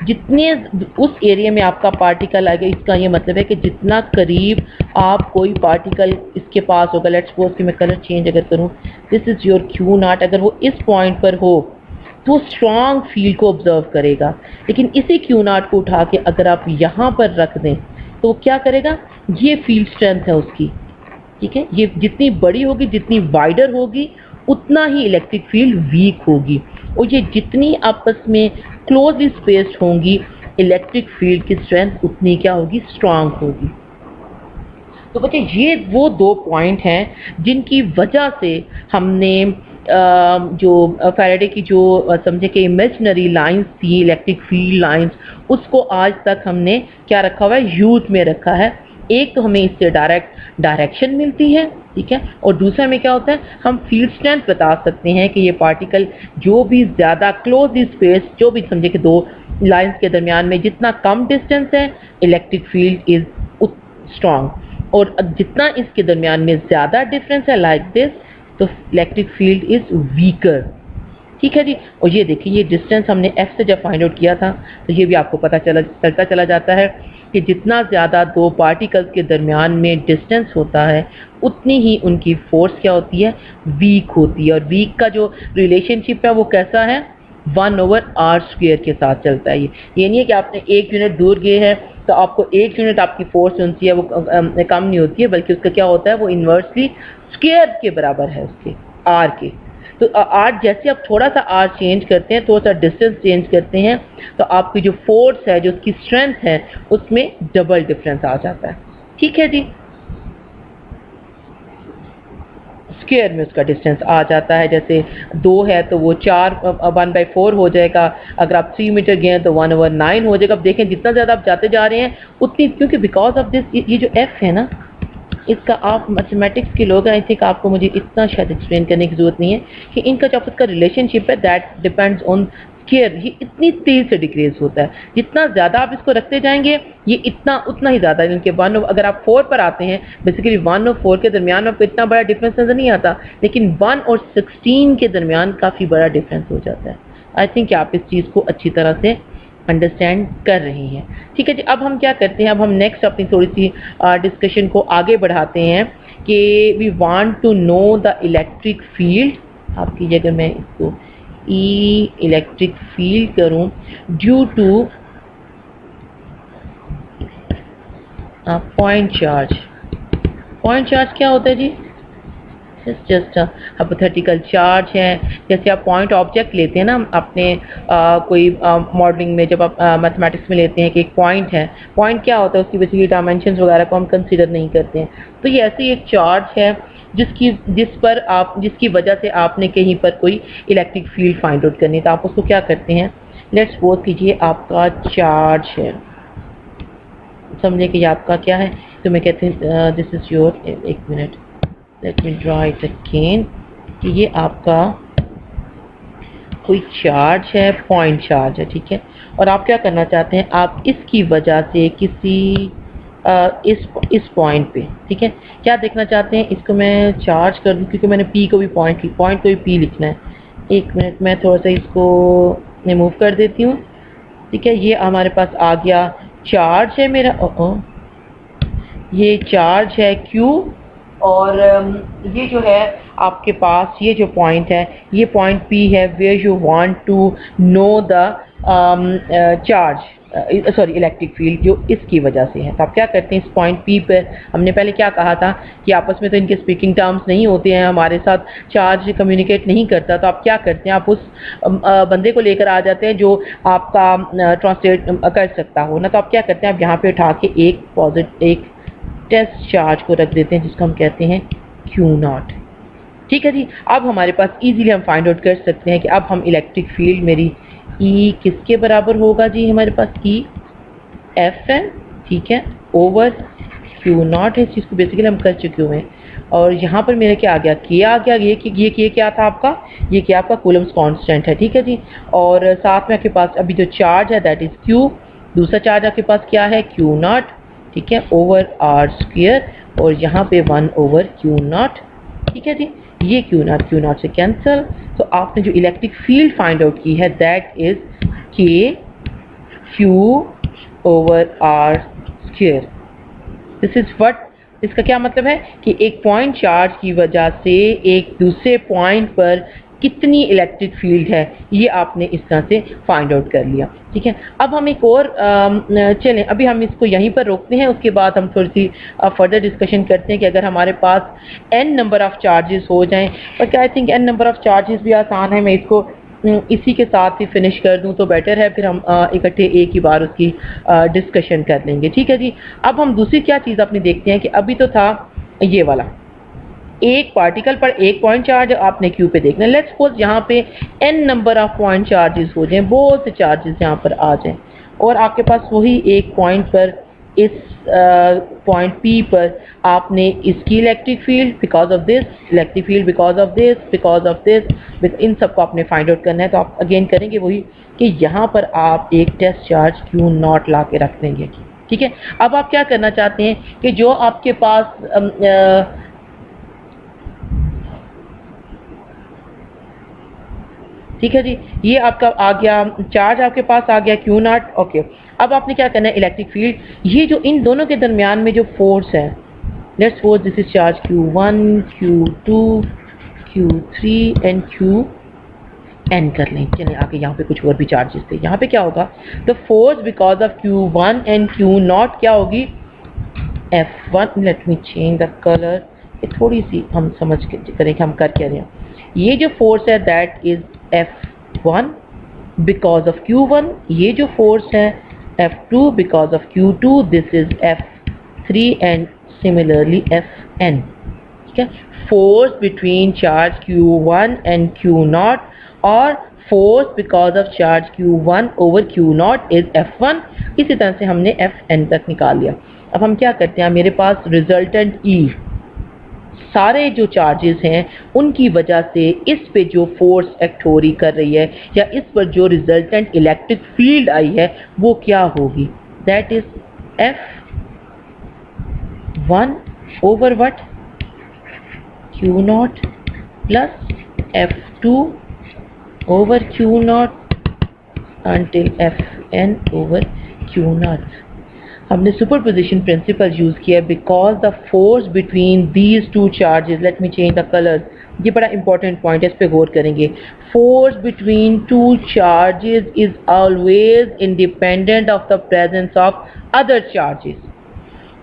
जितने उस एरिया में आपका पार्टिकल आएगा, इसका ये मतलब है कि जितना करीब आप कोई पार्टिकल इसके पास होगा, लेट्स सपोज कि मैं कलर चेंज अगर करूँ, this is your Q not, अगर वो इस पॉइंट पर हो तो स्ट्रॉन्ग फील्ड को ऑब्जर्व करेगा। लेकिन इसी क्यू नॉट को उठा के अगर आप यहाँ पर रख दें तो वो क्या करेगा, ये फील्ड स्ट्रेंथ है उसकी, ठीक है। ये जितनी बड़ी होगी, जितनी वाइडर होगी, उतना ही इलेक्ट्रिक फील्ड वीक होगी, और ये जितनी आपस में क्लोजली स्पेस्ड होंगी, इलेक्ट्रिक फील्ड की स्ट्रेंथ उतनी क्या होगी, स्ट्रांग होगी। तो बच्चे, ये वो दो पॉइंट हैं जिनकी वजह से हमने जो फैराडे की जो समझे कि इमेजिनरी लाइंस थी, इलेक्ट्रिक फील्ड लाइंस, उसको आज तक हमने क्या रखा हुआ है, यूज में रखा है। एक तो हमें इससे डायरेक्ट डायरेक्शन मिलती है, ठीक है, और दूसरा में क्या होता है, हम फील्ड स्ट्रेंथ बता सकते हैं कि ये पार्टिकल जो भी ज़्यादा क्लोजली स्पेस, जो भी समझे कि दो लाइंस के दरमियान में जितना कम डिस्टेंस है, इलेक्ट्रिक फील्ड इज स्ट्रॉन्ग, और जितना इसके दरमियान में ज़्यादा डिफरेंस है लाइक दिस, तो इलेक्ट्रिक फील्ड इज़ वीकर, ठीक है जी। और ये देखिए, ये डिस्टेंस हमने एफ से जब फाइंड आउट किया था तो ये भी आपको पता चलता चला जाता है कि जितना ज़्यादा दो पार्टिकल्स के दरमियान में डिस्टेंस होता है उतनी ही उनकी फोर्स क्या होती है, वीक होती है। और वीक का जो रिलेशनशिप है वो कैसा है, 1/r² के साथ चलता है। ये नहीं है कि आपने 1 यूनिट दूर गए हैं तो आपको 1 यूनिट आपकी फोर्स होती है वो कम नहीं होती है, बल्कि उसका क्या होता है, वो इन्वर्सली स्क्वायर के बराबर है उसके, आर के। तो आर जैसे आप थोड़ा सा आर चेंज करते हैं, थोड़ा सा डिस्टेंस चेंज करते हैं, तो आपकी जो फोर्स है, जो उसकी स्ट्रेंथ है, उसमें डबल डिफरेंस आ जाता है, ठीक है जी। स्क्वायर में उसका डिस्टेंस आ जाता है, जैसे 2 है तो वो 1/4 हो जाएगा, अगर आप 3 मीटर गए तो 1/9 हो जाएगा। अब देखें, जितना ज़्यादा आप जाते जा रहे हैं उतनी, क्योंकि बिकॉज ऑफ दिस, ये जो एफ है ना, इसका आप मैथमेटिक्स के लोग, आई थिंक आपको मुझे इतना शायद एक्सप्लेन करने की ज़रूरत नहीं है कि इनका जो आपस का रिलेशनशिप है दैट डिपेंड्स ऑन स्क्वायर। ये इतनी तेज़ से डिक्रीज होता है, जितना ज़्यादा आप इसको रखते जाएंगे ये इतना उतना ही ज़्यादा इनके 1, अगर आप 4 पर आते हैं, बेसिकली 1 और 4 के दरमियान आपको इतना बड़ा डिफरेंस नज़र नहीं आता, लेकिन 1 और 16 के दरमियान काफ़ी बड़ा डिफरेंस हो जाता है। आई थिंक आप इस चीज़ को अच्छी तरह से अंडरस्टैंड कर रही हैं, ठीक है जी। अब हम क्या करते हैं, अब हम नेक्स्ट अपनी थोड़ी सी डिस्कशन को आगे बढ़ाते हैं कि we want to know the electric field. आपकी जगह मैं इसको ई इलेक्ट्रिक फील्ड करूं due to point charge. Point charge क्या होता है जी? जस्ट हाइपोथेटिकल चार्ज है। जैसे आप पॉइंट ऑब्जेक्ट लेते हैं ना अपने कोई मॉडलिंग में, जब आप मैथमेटिक्स में लेते हैं कि एक पॉइंट है, पॉइंट क्या होता है, उसकी बेसिकली डायमेंशंस वगैरह को हम कंसीडर नहीं करते हैं। तो ये ऐसी एक चार्ज है जिसकी वजह से आपने कहीं पर कोई इलेक्ट्रिक फील्ड फाइंड आउट करनी है। तो आप उसको क्या करते हैं, लेट्स सपोज कीजिए आपका चार्ज है, समझे कि आपका क्या है, तो मैं कहते हैं दिस इज योर, एक minute, let me draw it again, कि ये आपका कोई चार्ज है, पॉइंट चार्ज है, ठीक है। और आप क्या करना चाहते हैं, आप इसकी वजह से किसी इस पॉइंट पे, ठीक है, क्या देखना चाहते हैं, इसको मैं चार्ज कर दूं क्योंकि मैंने पी को भी पॉइंट को भी पी लिखना है। एक मिनट, मैं थोड़ा सा इसको रिमूव कर देती हूँ, ठीक है। ये हमारे पास आ गया, चार्ज है मेरा, ये चार्ज है Q, और ये जो है आपके पास ये जो पॉइंट है, ये पॉइंट P है, where you want to know the charge, sorry electric field, जो इसकी वजह से है। तो आप क्या करते हैं, इस पॉइंट P पर, हमने पहले क्या कहा था कि आपस में तो इनके स्पीकिंग टर्म्स नहीं होते हैं, हमारे साथ चार्ज कम्युनिकेट नहीं करता। तो आप क्या करते हैं, आप उस बंदे को लेकर आ जाते हैं जो आपका ट्रांसलेट कर सकता हो ना। तो आप क्या करते हैं, आप यहाँ पे उठा के एक टेस्ट चार्ज को रख देते हैं जिसको हम कहते हैं Q0, ठीक है जी। अब हमारे पास इजीली हम फाइंड आउट कर सकते हैं कि अब हम इलेक्ट्रिक फील्ड मेरी E किसके बराबर होगा जी, हमारे पास E F है, ठीक है, ओवर Q0 है। इस चीज़ को बेसिकली हम कर चुके हुए हैं। और यहाँ पर मेरा क्या आ गया, K आ गया। ये क्या था आपका, ये क्या आपका कूलम्स कांस्टेंट है, ठीक है जी। और साथ में आपके पास अभी जो चार्ज है दैट इज़ Q, दूसरा चार्ज आपके पास क्या है, Q0, ठीक है, ओवर R स्क्वायर, और यहाँ पे 1 ओवर Q0, ठीक है जी। ये Q0 से कैंसिल। तो आपने जो इलेक्ट्रिक फील्ड फाइंड आउट की है that is K Q over R square. This is what, इसका क्या मतलब है कि एक पॉइंट चार्ज की वजह से एक दूसरे पॉइंट पर कितनी इलेक्ट्रिक फील्ड है, ये आपने इस तरह से फाइंड आउट कर लिया, ठीक है। अब हम एक और चलें, अभी हम इसको यहीं पर रोकते हैं, उसके बाद हम थोड़ी सी फर्दर डिस्कशन करते हैं कि अगर हमारे पास n नंबर ऑफ़ चार्जेस हो जाएं, और क्या I think n number of charges भी आसान है, मैं इसको इसी के साथ ही फिनिश कर दूं तो बेटर है, फिर हम इकट्ठे एक ही बार उसकी डिस्कशन कर लेंगे, ठीक है जी। अब हम दूसरी क्या चीज़ अपनी देखते हैं कि अभी तो था ये वाला, एक पार्टिकल पर एक पॉइंट चार्ज आपने Q पे देखना है। लेट्स सपोज यहाँ पे n number of point charges हो जाएं, बहुत से चार्जेस यहाँ पर आ जाएं, और आपके पास वही एक पॉइंट पर, इस पॉइंट P पर आपने इसकी electric field because of this, electric field because of this, because of this, इन सब को आपने फाइंड आउट करना है। तो आप अगेन करेंगे वही कि यहाँ पर आप एक टेस्ट चार्ज Q0 ला के रख देंगे, ठीक है। अब आप क्या करना चाहते हैं कि जो आपके पास ठीक है जी, ये आपका आ गया चार्ज, आपके पास आ गया Q0, ओके। अब आपने क्या करना है, इलेक्ट्रिक फील्ड, ये जो इन दोनों के दरमियान में जो फोर्स है, let's suppose this is charge Q1, Q2, Q3 and Qn कर लें। चलिए आगे यहाँ पे कुछ और भी चार्जेस थे, यहाँ पे क्या होगा, the force because of Q1 and Q0 क्या होगी, F1, late me change the colour, ये थोड़ी सी हम समझ के करें कि हम कर क्या रहे हैं। ये जो फोर्स है that is F1 because of Q1, ये जो फोर्स है F2 because of Q2, this is F3 and similarly Fn, ठीक है। Force between charge Q1 and Q0 और force because of charge Q1 over Q0 is F1। इसी तरह से हमने Fn तक निकाल लिया। अब हम क्या करते हैं, मेरे पास रिजल्टेंट E, सारे जो चार्जेस हैं उनकी वजह से इस पे जो फोर्स एक्ट हो रही कर रही है, या इस पर जो रिजल्टेंट इलेक्ट्रिक फील्ड आई है वो क्या होगी, that is F1 over what, Q0 plus F2 over Q0 until Fn over Q0। हमने सुपरपोजिशन प्रिंसिपल यूज़ किया because the force between these two charges, late me change the colour, ये बड़ा important point है, इस पे गौर करेंगे। Force between two charges is always independent of the presence of other charges.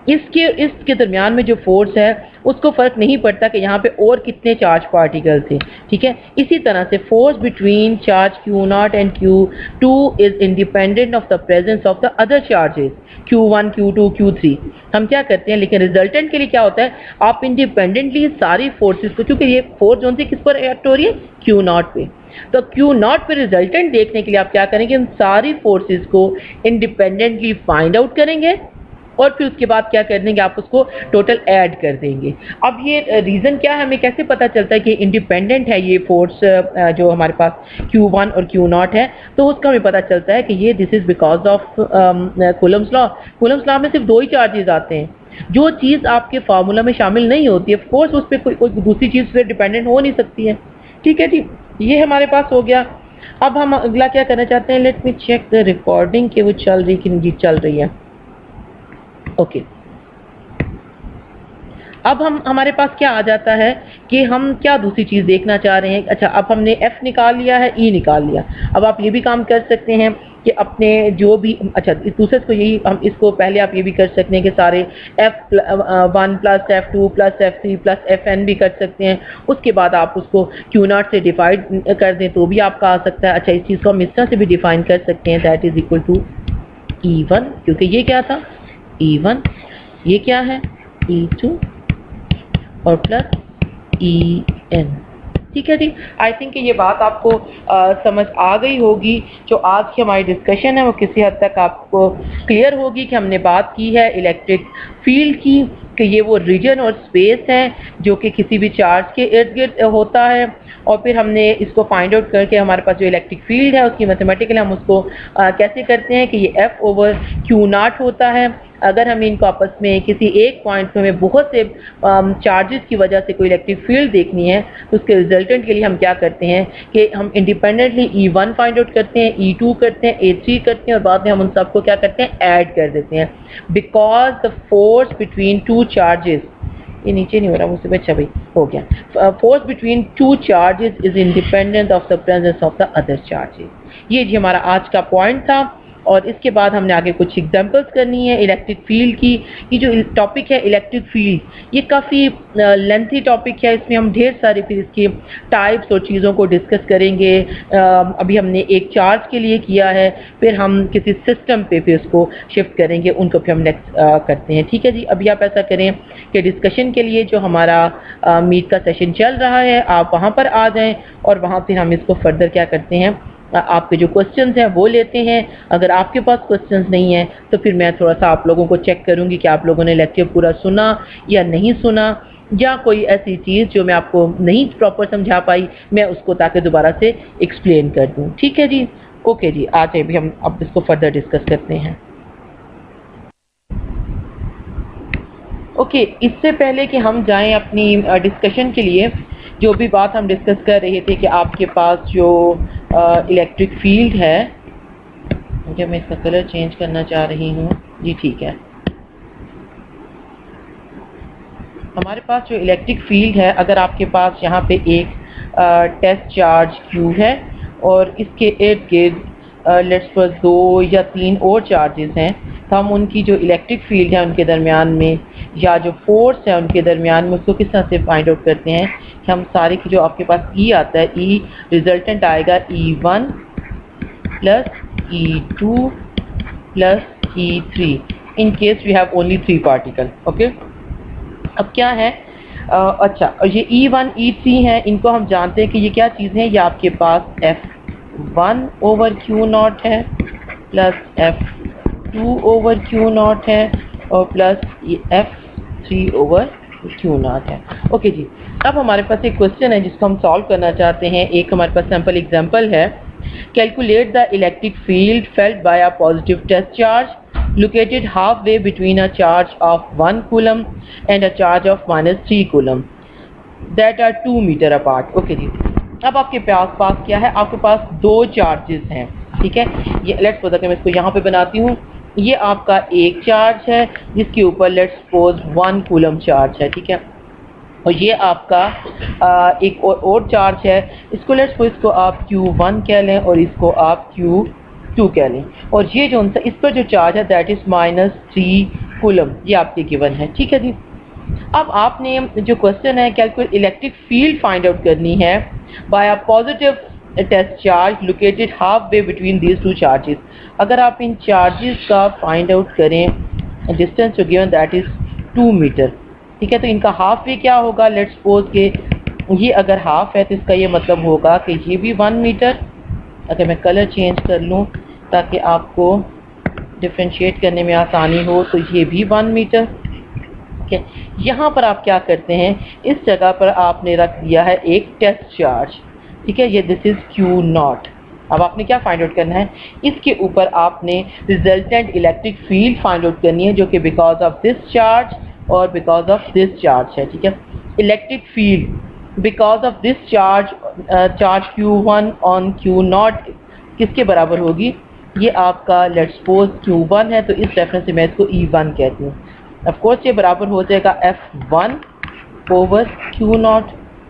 इसके दरमियान में जो फोर्स है उसको फ़र्क नहीं पड़ता कि यहाँ पे और कितने चार्ज पार्टिकल थे, ठीक है। इसी तरह से force between charge Q0 and Q2 is independent of the presence of the other charges Q1, Q2, Q3। हम क्या करते हैं, लेकिन रिजल्टेंट के लिए क्या होता है, आप इंडिपेंडेंटली सारी फोर्सेस को, क्योंकि ये फोर्स जो किस पर एक्ट हो रही है, Q0 पे, तो Q0 पे रिजल्टेंट देखने के लिए आप क्या करेंगे, इन सारी फोर्सेस को इंडिपेंडेंटली फाइंड आउट करेंगे और फिर उसके बाद क्या कर देंगे, आप उसको टोटल ऐड कर देंगे। अब ये रीज़न क्या है, हमें कैसे पता चलता है कि इंडिपेंडेंट है ये फोर्स जो हमारे पास Q1 और Q0 है, तो उसका हमें पता चलता है कि ये this is because of Coulomb's law. Coulomb's law में सिर्फ दो ही चार्जेस आते हैं, जो चीज़ आपके फार्मूला में शामिल नहीं होती है फोर्स उस पर कोई दूसरी चीज़ से डिपेंडेंट हो नहीं सकती है, ठीक है जी। ये हमारे पास हो गया। अब हम अगला क्या करना चाहते हैं, let me check the recording कि वो चल रही कि नहीं चल रही है। ओके अब हमारे पास क्या आ जाता है कि हम क्या दूसरी चीज़ देखना चाह रहे हैं। अच्छा, अब हमने F निकाल लिया है, E निकाल लिया। अब आप ये भी काम कर सकते हैं कि अपने जो भी, अच्छा इस दूसरे को यही हम इसको पहले आप ये भी कर सकते हैं कि सारे F1 plus F2 plus F3 plus Fn भी कर सकते हैं। उसके बाद आप उसको Q0 से डिवाइड कर दें तो भी आपका आ सकता है। अच्छा, इस चीज़ को हम इस तरह से भी डिफाइन कर सकते हैं, that is equal to E1, क्योंकि ये क्या था E1, ये क्या है E2 और प्लस En, ठीक है जी। आई थिंक ये बात आपको समझ आ गई होगी। जो आज की हमारी डिस्कशन है वो किसी हद तक आपको क्लियर होगी कि हमने बात की है इलेक्ट्रिक फील्ड की, कि ये वो रीजन और स्पेस है जो कि किसी भी चार्ज के इर्द गिर्द होता है, और फिर हमने इसको फाइंड आउट करके हमारे पास जो इलेक्ट्रिक फील्ड है उसकी मैथमेटिकली हम उसको कैसे करते हैं कि ये F/Q0 होता है। अगर हम इनको आपस में किसी एक पॉइंट पे हमें बहुत से चार्जेस की वजह से कोई इलेक्ट्रिक फील्ड देखनी है तो उसके रिजल्टेंट के लिए हम क्या करते हैं कि हम इंडिपेंडेंटली E1 फाइंड आउट करते हैं, E2 करते हैं, A3 करते हैं और बाद में हम उन सबको क्या करते हैं, ऐड कर देते हैं। Because the force between two charges, ये नीचे नहीं हो रहा मुझसे, अच्छा भाई हो गया, force between two charges is independent of the presence of the other charges. ये जी हमारा आज का पॉइंट था। और इसके बाद हमने आगे कुछ एग्जांपल्स करनी है इलेक्ट्रिक फील्ड की। ये जो टॉपिक है इलेक्ट्रिक फील्ड, ये काफ़ी लेंथी टॉपिक है, इसमें हम ढेर सारी फिर इसकी टाइप्स और चीज़ों को डिस्कस करेंगे। अभी हमने एक चार्ज के लिए किया है, फिर हम किसी सिस्टम पे फिर उसको शिफ्ट करेंगे, उनको फिर हम नेक्स्ट करते हैं, ठीक है जी। अभी आप ऐसा करें कि डिस्कशन के लिए जो हमारा मीट का सेशन चल रहा है आप वहाँ पर आ जाएँ और वहाँ फिर हम इसको फर्दर क्या करते हैं, आपके जो क्वेश्चंस हैं वो लेते हैं। अगर आपके पास क्वेश्चंस नहीं हैं तो फिर मैं थोड़ा सा आप लोगों को चेक करूंगी कि आप लोगों ने लेक्चर पूरा सुना या नहीं सुना, या कोई ऐसी चीज़ जो मैं आपको नहीं प्रॉपर समझा पाई मैं उसको ताकि दोबारा से एक्सप्लेन कर दूं, ठीक है जी। ओके जी, आज भी हम अब इसको फर्दर डिस्कस करते हैं। ओके, इससे पहले कि हम जाएं अपनी डिस्कशन के लिए, जो भी बात हम डिस्कस कर रहे थे कि आपके पास जो इलेक्ट्रिक फील्ड है, मुझे मैं इसका कलर चेंज करना चाह रही हूँ जी, ठीक है। हमारे पास जो इलेक्ट्रिक फील्ड है, अगर आपके पास यहाँ पे एक टेस्ट चार्ज Q है और इसके इर्द गिर्द लेट्स सपोज 2 या 3 और चार्जेस हैं, तो हम उनकी जो इलेक्ट्रिक फील्ड है उनके दरमियान में या जो फोर्स है उनके दरमियान में उसको किस तरह से फाइंड आउट करते हैं कि हम सारे की जो आपके पास E आता है, E रिजल्टेंट आएगा E1 plus E2 plus E3 in case we have only 3 particle. Okay, अब क्या है, अच्छा, और ये E1 E3 हैं, इनको हम जानते हैं कि ये क्या चीज़ है, ये आपके पास F1/Q0 है प्लस F2/Q0 है और प्लस F3/Q0 है। ओके जी, अब हमारे पास एक क्वेश्चन है जिसको हम सॉल्व करना चाहते हैं। एक हमारे पास सैम्पल एग्जांपल है, calculate the electric field felt by a positive test charge located halfway between a charge of 1 coulomb and a charge of -3 coulomb that are 2 meter apart। Okay जी, अब आपके पास क्या है, आपके पास 2 चार्जेस हैं, ठीक है। ये लेट्स सपोज मैं इसको यहाँ पे बनाती हूँ, ये आपका एक चार्ज है जिसके ऊपर लेट्स सपोज 1 कूलम चार्ज है, ठीक है। और ये आपका एक और चार्ज है, इसको लेट्स सपोज इसको आप Q1 कह लें और इसको आप Q2 कह लें। और ये जो इस पर जो चार्ज है दैट इज़ -3 कूलम, ये आपके गिवन है, ठीक है जी। अब आपने जो क्वेश्चन है calculate electric field find out करनी है by a positive test charge located halfway between these two charges. अगर आप इन चार्जेस का फाइंड आउट करें, डिस्टेंस जो गिवन दैट इज़ 2 मीटर, ठीक है। तो इनका हाफ वे क्या होगा, लेट्स सपोज के ये अगर हाफ है तो इसका ये मतलब होगा कि ये भी 1 मीटर। अगर मैं कलर चेंज कर लूँ ताकि आपको डिफ्रेंशिएट करने में आसानी हो, तो ये भी 1 मीटर। यहाँ पर आप क्या करते हैं, इस जगह पर आपने रख दिया है एक टेस्ट चार्ज, ठीक है। ये दिस इज़ Q0। अब आपने क्या फाइंड आउट करना है, इसके ऊपर आपने resultant electric field find out करनी है जो कि बिकॉज ऑफ दिस चार्ज और बिकॉज ऑफ दिस चार्ज है, ठीक है। Electric field because of this charge Q1 on Q0 किसके बराबर होगी, ये आपका लेट्स सपोज Q1 है तो इस रेफरेंस से मैं इसको E1 कहती हूँ। ऑफ कोर्स ये बराबर हो जाएगा F1 ओवर Q0,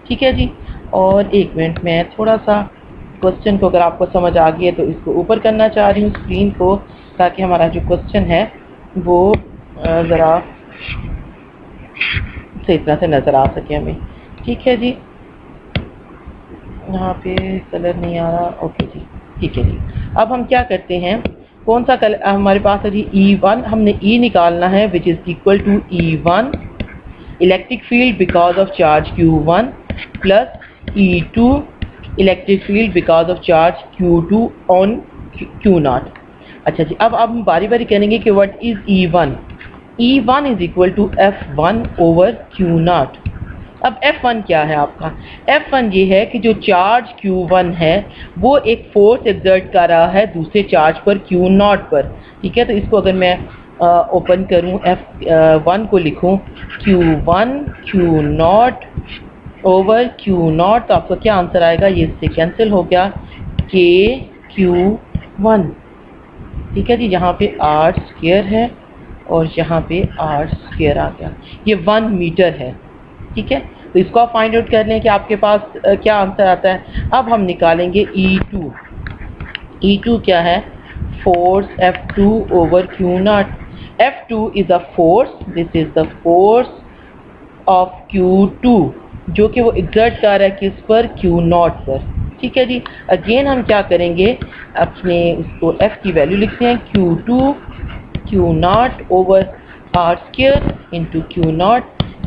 ठीक है जी। और एक मिनट में थोड़ा सा क्वेश्चन को अगर आपको समझ आ गई है तो इसको ऊपर करना चाह रही हूँ स्क्रीन को, ताकि हमारा जो क्वेश्चन है वो ज़रा सही तरह से नज़र आ सके हमें, ठीक है जी। यहाँ पे कलर नहीं आ रहा, ओके जी, ठीक है जी। अब हम क्या करते हैं, कौन सा कलर हमारे पास है जी, E1। हमने E निकालना है which is equal to E1 electric field because of charge Q1 plus E2 electric field because of charge Q2 on Q0। अच्छा जी, अब हम बारी बारी करेंगे कि what is E1। E1 is equal to F1 over Q0। अब F1 क्या है आपका, F1 ये है कि जो चार्ज Q1 है वो एक फोर्स एक्सर्ट कर रहा है दूसरे चार्ज पर Q0 पर, ठीक है। तो इसको अगर मैं ओपन करूं, F1 को लिखूं Q1 Q0 ओवर Q0, तो आपका क्या आंसर आएगा, ये इससे कैंसिल हो गया K Q1, ठीक है जी। यहाँ पे R स्क्वायर है और यहाँ पे R स्क्वायर आ गया, ये 1 मीटर है, ठीक है। तो इसको आप फाइंड आउट कर लें कि आपके पास क्या आंसर आता है। अब हम निकालेंगे E2। E2 क्या है, force F2 over Q0। F2 is a force, this is the force of Q2 जो कि वो एग्जर्ट कर रहा है किस पर, Q0 पर, ठीक है जी। अगेन हम क्या करेंगे, अपने इसको F की वैल्यू लिखते हैं Q2 Q0 over R square into Q0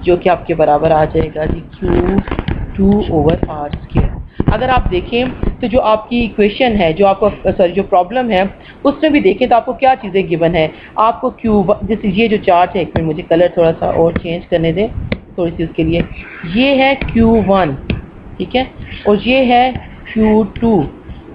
जो कि आपके बराबर आ जाएगा जी Q2 ओवर R स्क्वायर। अगर आप देखें तो जो आपकी इक्वेशन है, जो आपका सॉरी जो प्रॉब्लम है उसमें भी देखें तो आपको क्या चीज़ें गिवन है। आपको Q1 जैसे ये जो चार्ज है, एक मिनट मुझे कलर थोड़ा सा और चेंज करने दें थोड़ी सी उसके लिए, ये है Q1, ठीक है, और ये है Q2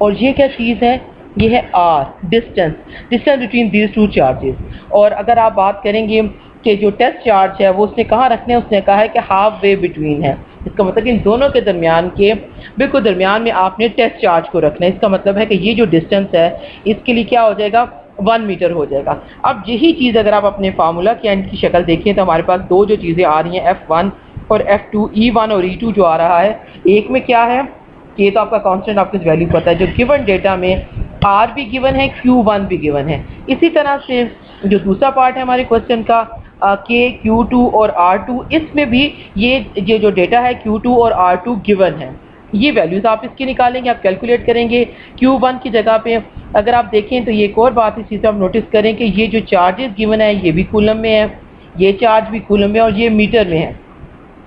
और ये क्या चीज़ है, ये है R, distance between these two charges. और अगर आप बात करेंगे कि जो टेस्ट चार्ज है वो उसने कहाँ रखने हैं, उसने कहा है कि हाफ वे बिटवीन है। इसका मतलब कि इन दोनों के दरमियान के बिल्कुल दरमियान में आपने टेस्ट चार्ज को रखना है। इसका मतलब है कि ये जो डिस्टेंस है इसके लिए क्या हो जाएगा, 1 मीटर हो जाएगा। अब यही चीज़ अगर आप अपने फार्मूला के एंड की शक्ल देखें तो हमारे पास दो जो चीज़ें आ रही हैं F1 और F2, E1 और E2 जो आ रहा है, एक में क्या है, ये तो आपका कांस्टेंट आपको वैल्यू पता है, जो गिवन डेटा में R भी गिवन है, Q1 भी गिवन है। इसी तरह से जो दूसरा पार्ट है हमारे क्वेश्चन का K Q2 और R2, इसमें भी ये जो डेटा है Q2 और R2 गिवन है। ये वैल्यूज आप इसकी निकालेंगे, आप कैलकुलेट करेंगे Q1 की जगह पे। अगर आप देखें तो ये एक और बात इस चीज़ से आप नोटिस करें कि ये जो चार्जेस गिवन है ये भी कूलम में है, ये चार्ज भी कूलम में और ये मीटर में है।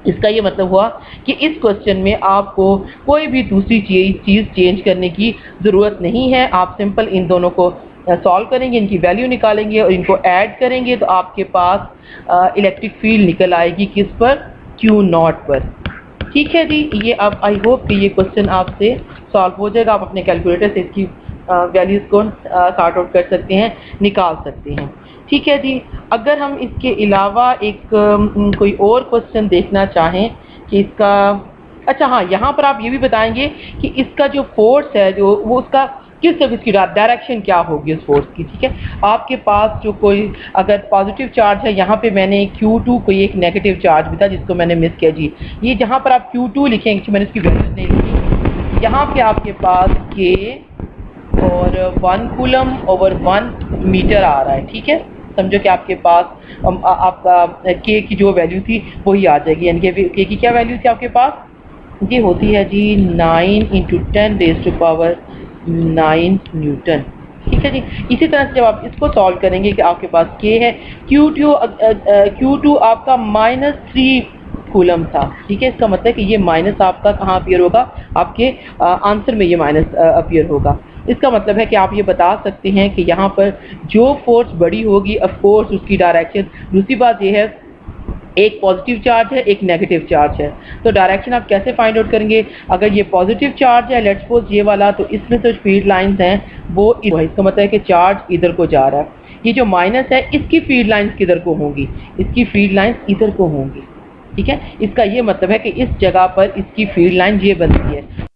इसका ये मतलब हुआ कि इस क्वेश्चन में आपको कोई भी दूसरी चीज़ चेंज करने की ज़रूरत नहीं है। आप सिंपल इन दोनों को सॉल्व करेंगे, इनकी वैल्यू निकालेंगे और इनको ऐड करेंगे तो आपके पास इलेक्ट्रिक फील्ड निकल आएगी किस पर, Q0 पर, ठीक है जी। ये अब आई होप कि ये क्वेश्चन आपसे सॉल्व हो जाएगा। आप अपने कैलकुलेटर से इसकी वैल्यूज़ को सॉर्ट आउट कर सकते हैं, निकाल सकते हैं, ठीक है जी। अगर हम इसके अलावा एक कोई और क्वेश्चन देखना चाहें कि इसका, अच्छा हाँ, यहाँ पर आप ये भी बताएंगे कि इसका जो फोर्स है जो वो उसका किस तरफ इसकी डायरेक्शन क्या होगी उस फोर्स की, ठीक है। आपके पास जो कोई अगर पॉजिटिव चार्ज है, यहाँ पे मैंने Q2 कोई एक नेगेटिव चार्ज भी था जिसको मैंने मिस किया जी, ये जहाँ पर आप Q2 लिखेंगे, मैंने इसकी वैल्यूज नहीं लिखी, यहाँ पे आपके पास K और 1 कूलम ओवर 1 मीटर आ रहा है, ठीक है। समझो कि आपके पास आपका K की जो वैल्यू थी वही आ जाएगी, यानी कि K की क्या वैल्यू थी आपके पास, ये होती है जी 9 इंटू 10⁻⁹ न्यूटन, ठीक है जी। इसी तरह से जब आप इसको सॉल्व करेंगे कि आपके पास K है, Q2 आपका -3 कूलम था, ठीक है। इसका मतलब कि ये माइनस आपका कहाँ अपीयर होगा, आपके आंसर में ये माइनस अपीयर होगा। इसका मतलब है कि आप ये बता सकते हैं कि यहाँ पर जो फोर्स बड़ी होगी ऑफ कोर्स उसकी डायरेक्शन, दूसरी बात ये है एक पॉजिटिव चार्ज है, एक नेगेटिव चार्ज है, तो डायरेक्शन आप कैसे फाइंड आउट करेंगे। अगर ये पॉजिटिव चार्ज है, लेट्स सपोज ये वाला, तो इसमें जो फील्ड लाइंस हैं वो इसका मतलब है कि चार्ज इधर को जा रहा है। ये जो माइनस है इसकी फील्ड लाइंस किधर को होंगी, इसकी फील्ड लाइंस इधर को होंगी, ठीक है। इसका ये मतलब है कि इस जगह पर इसकी फील्ड लाइन ये बनती है।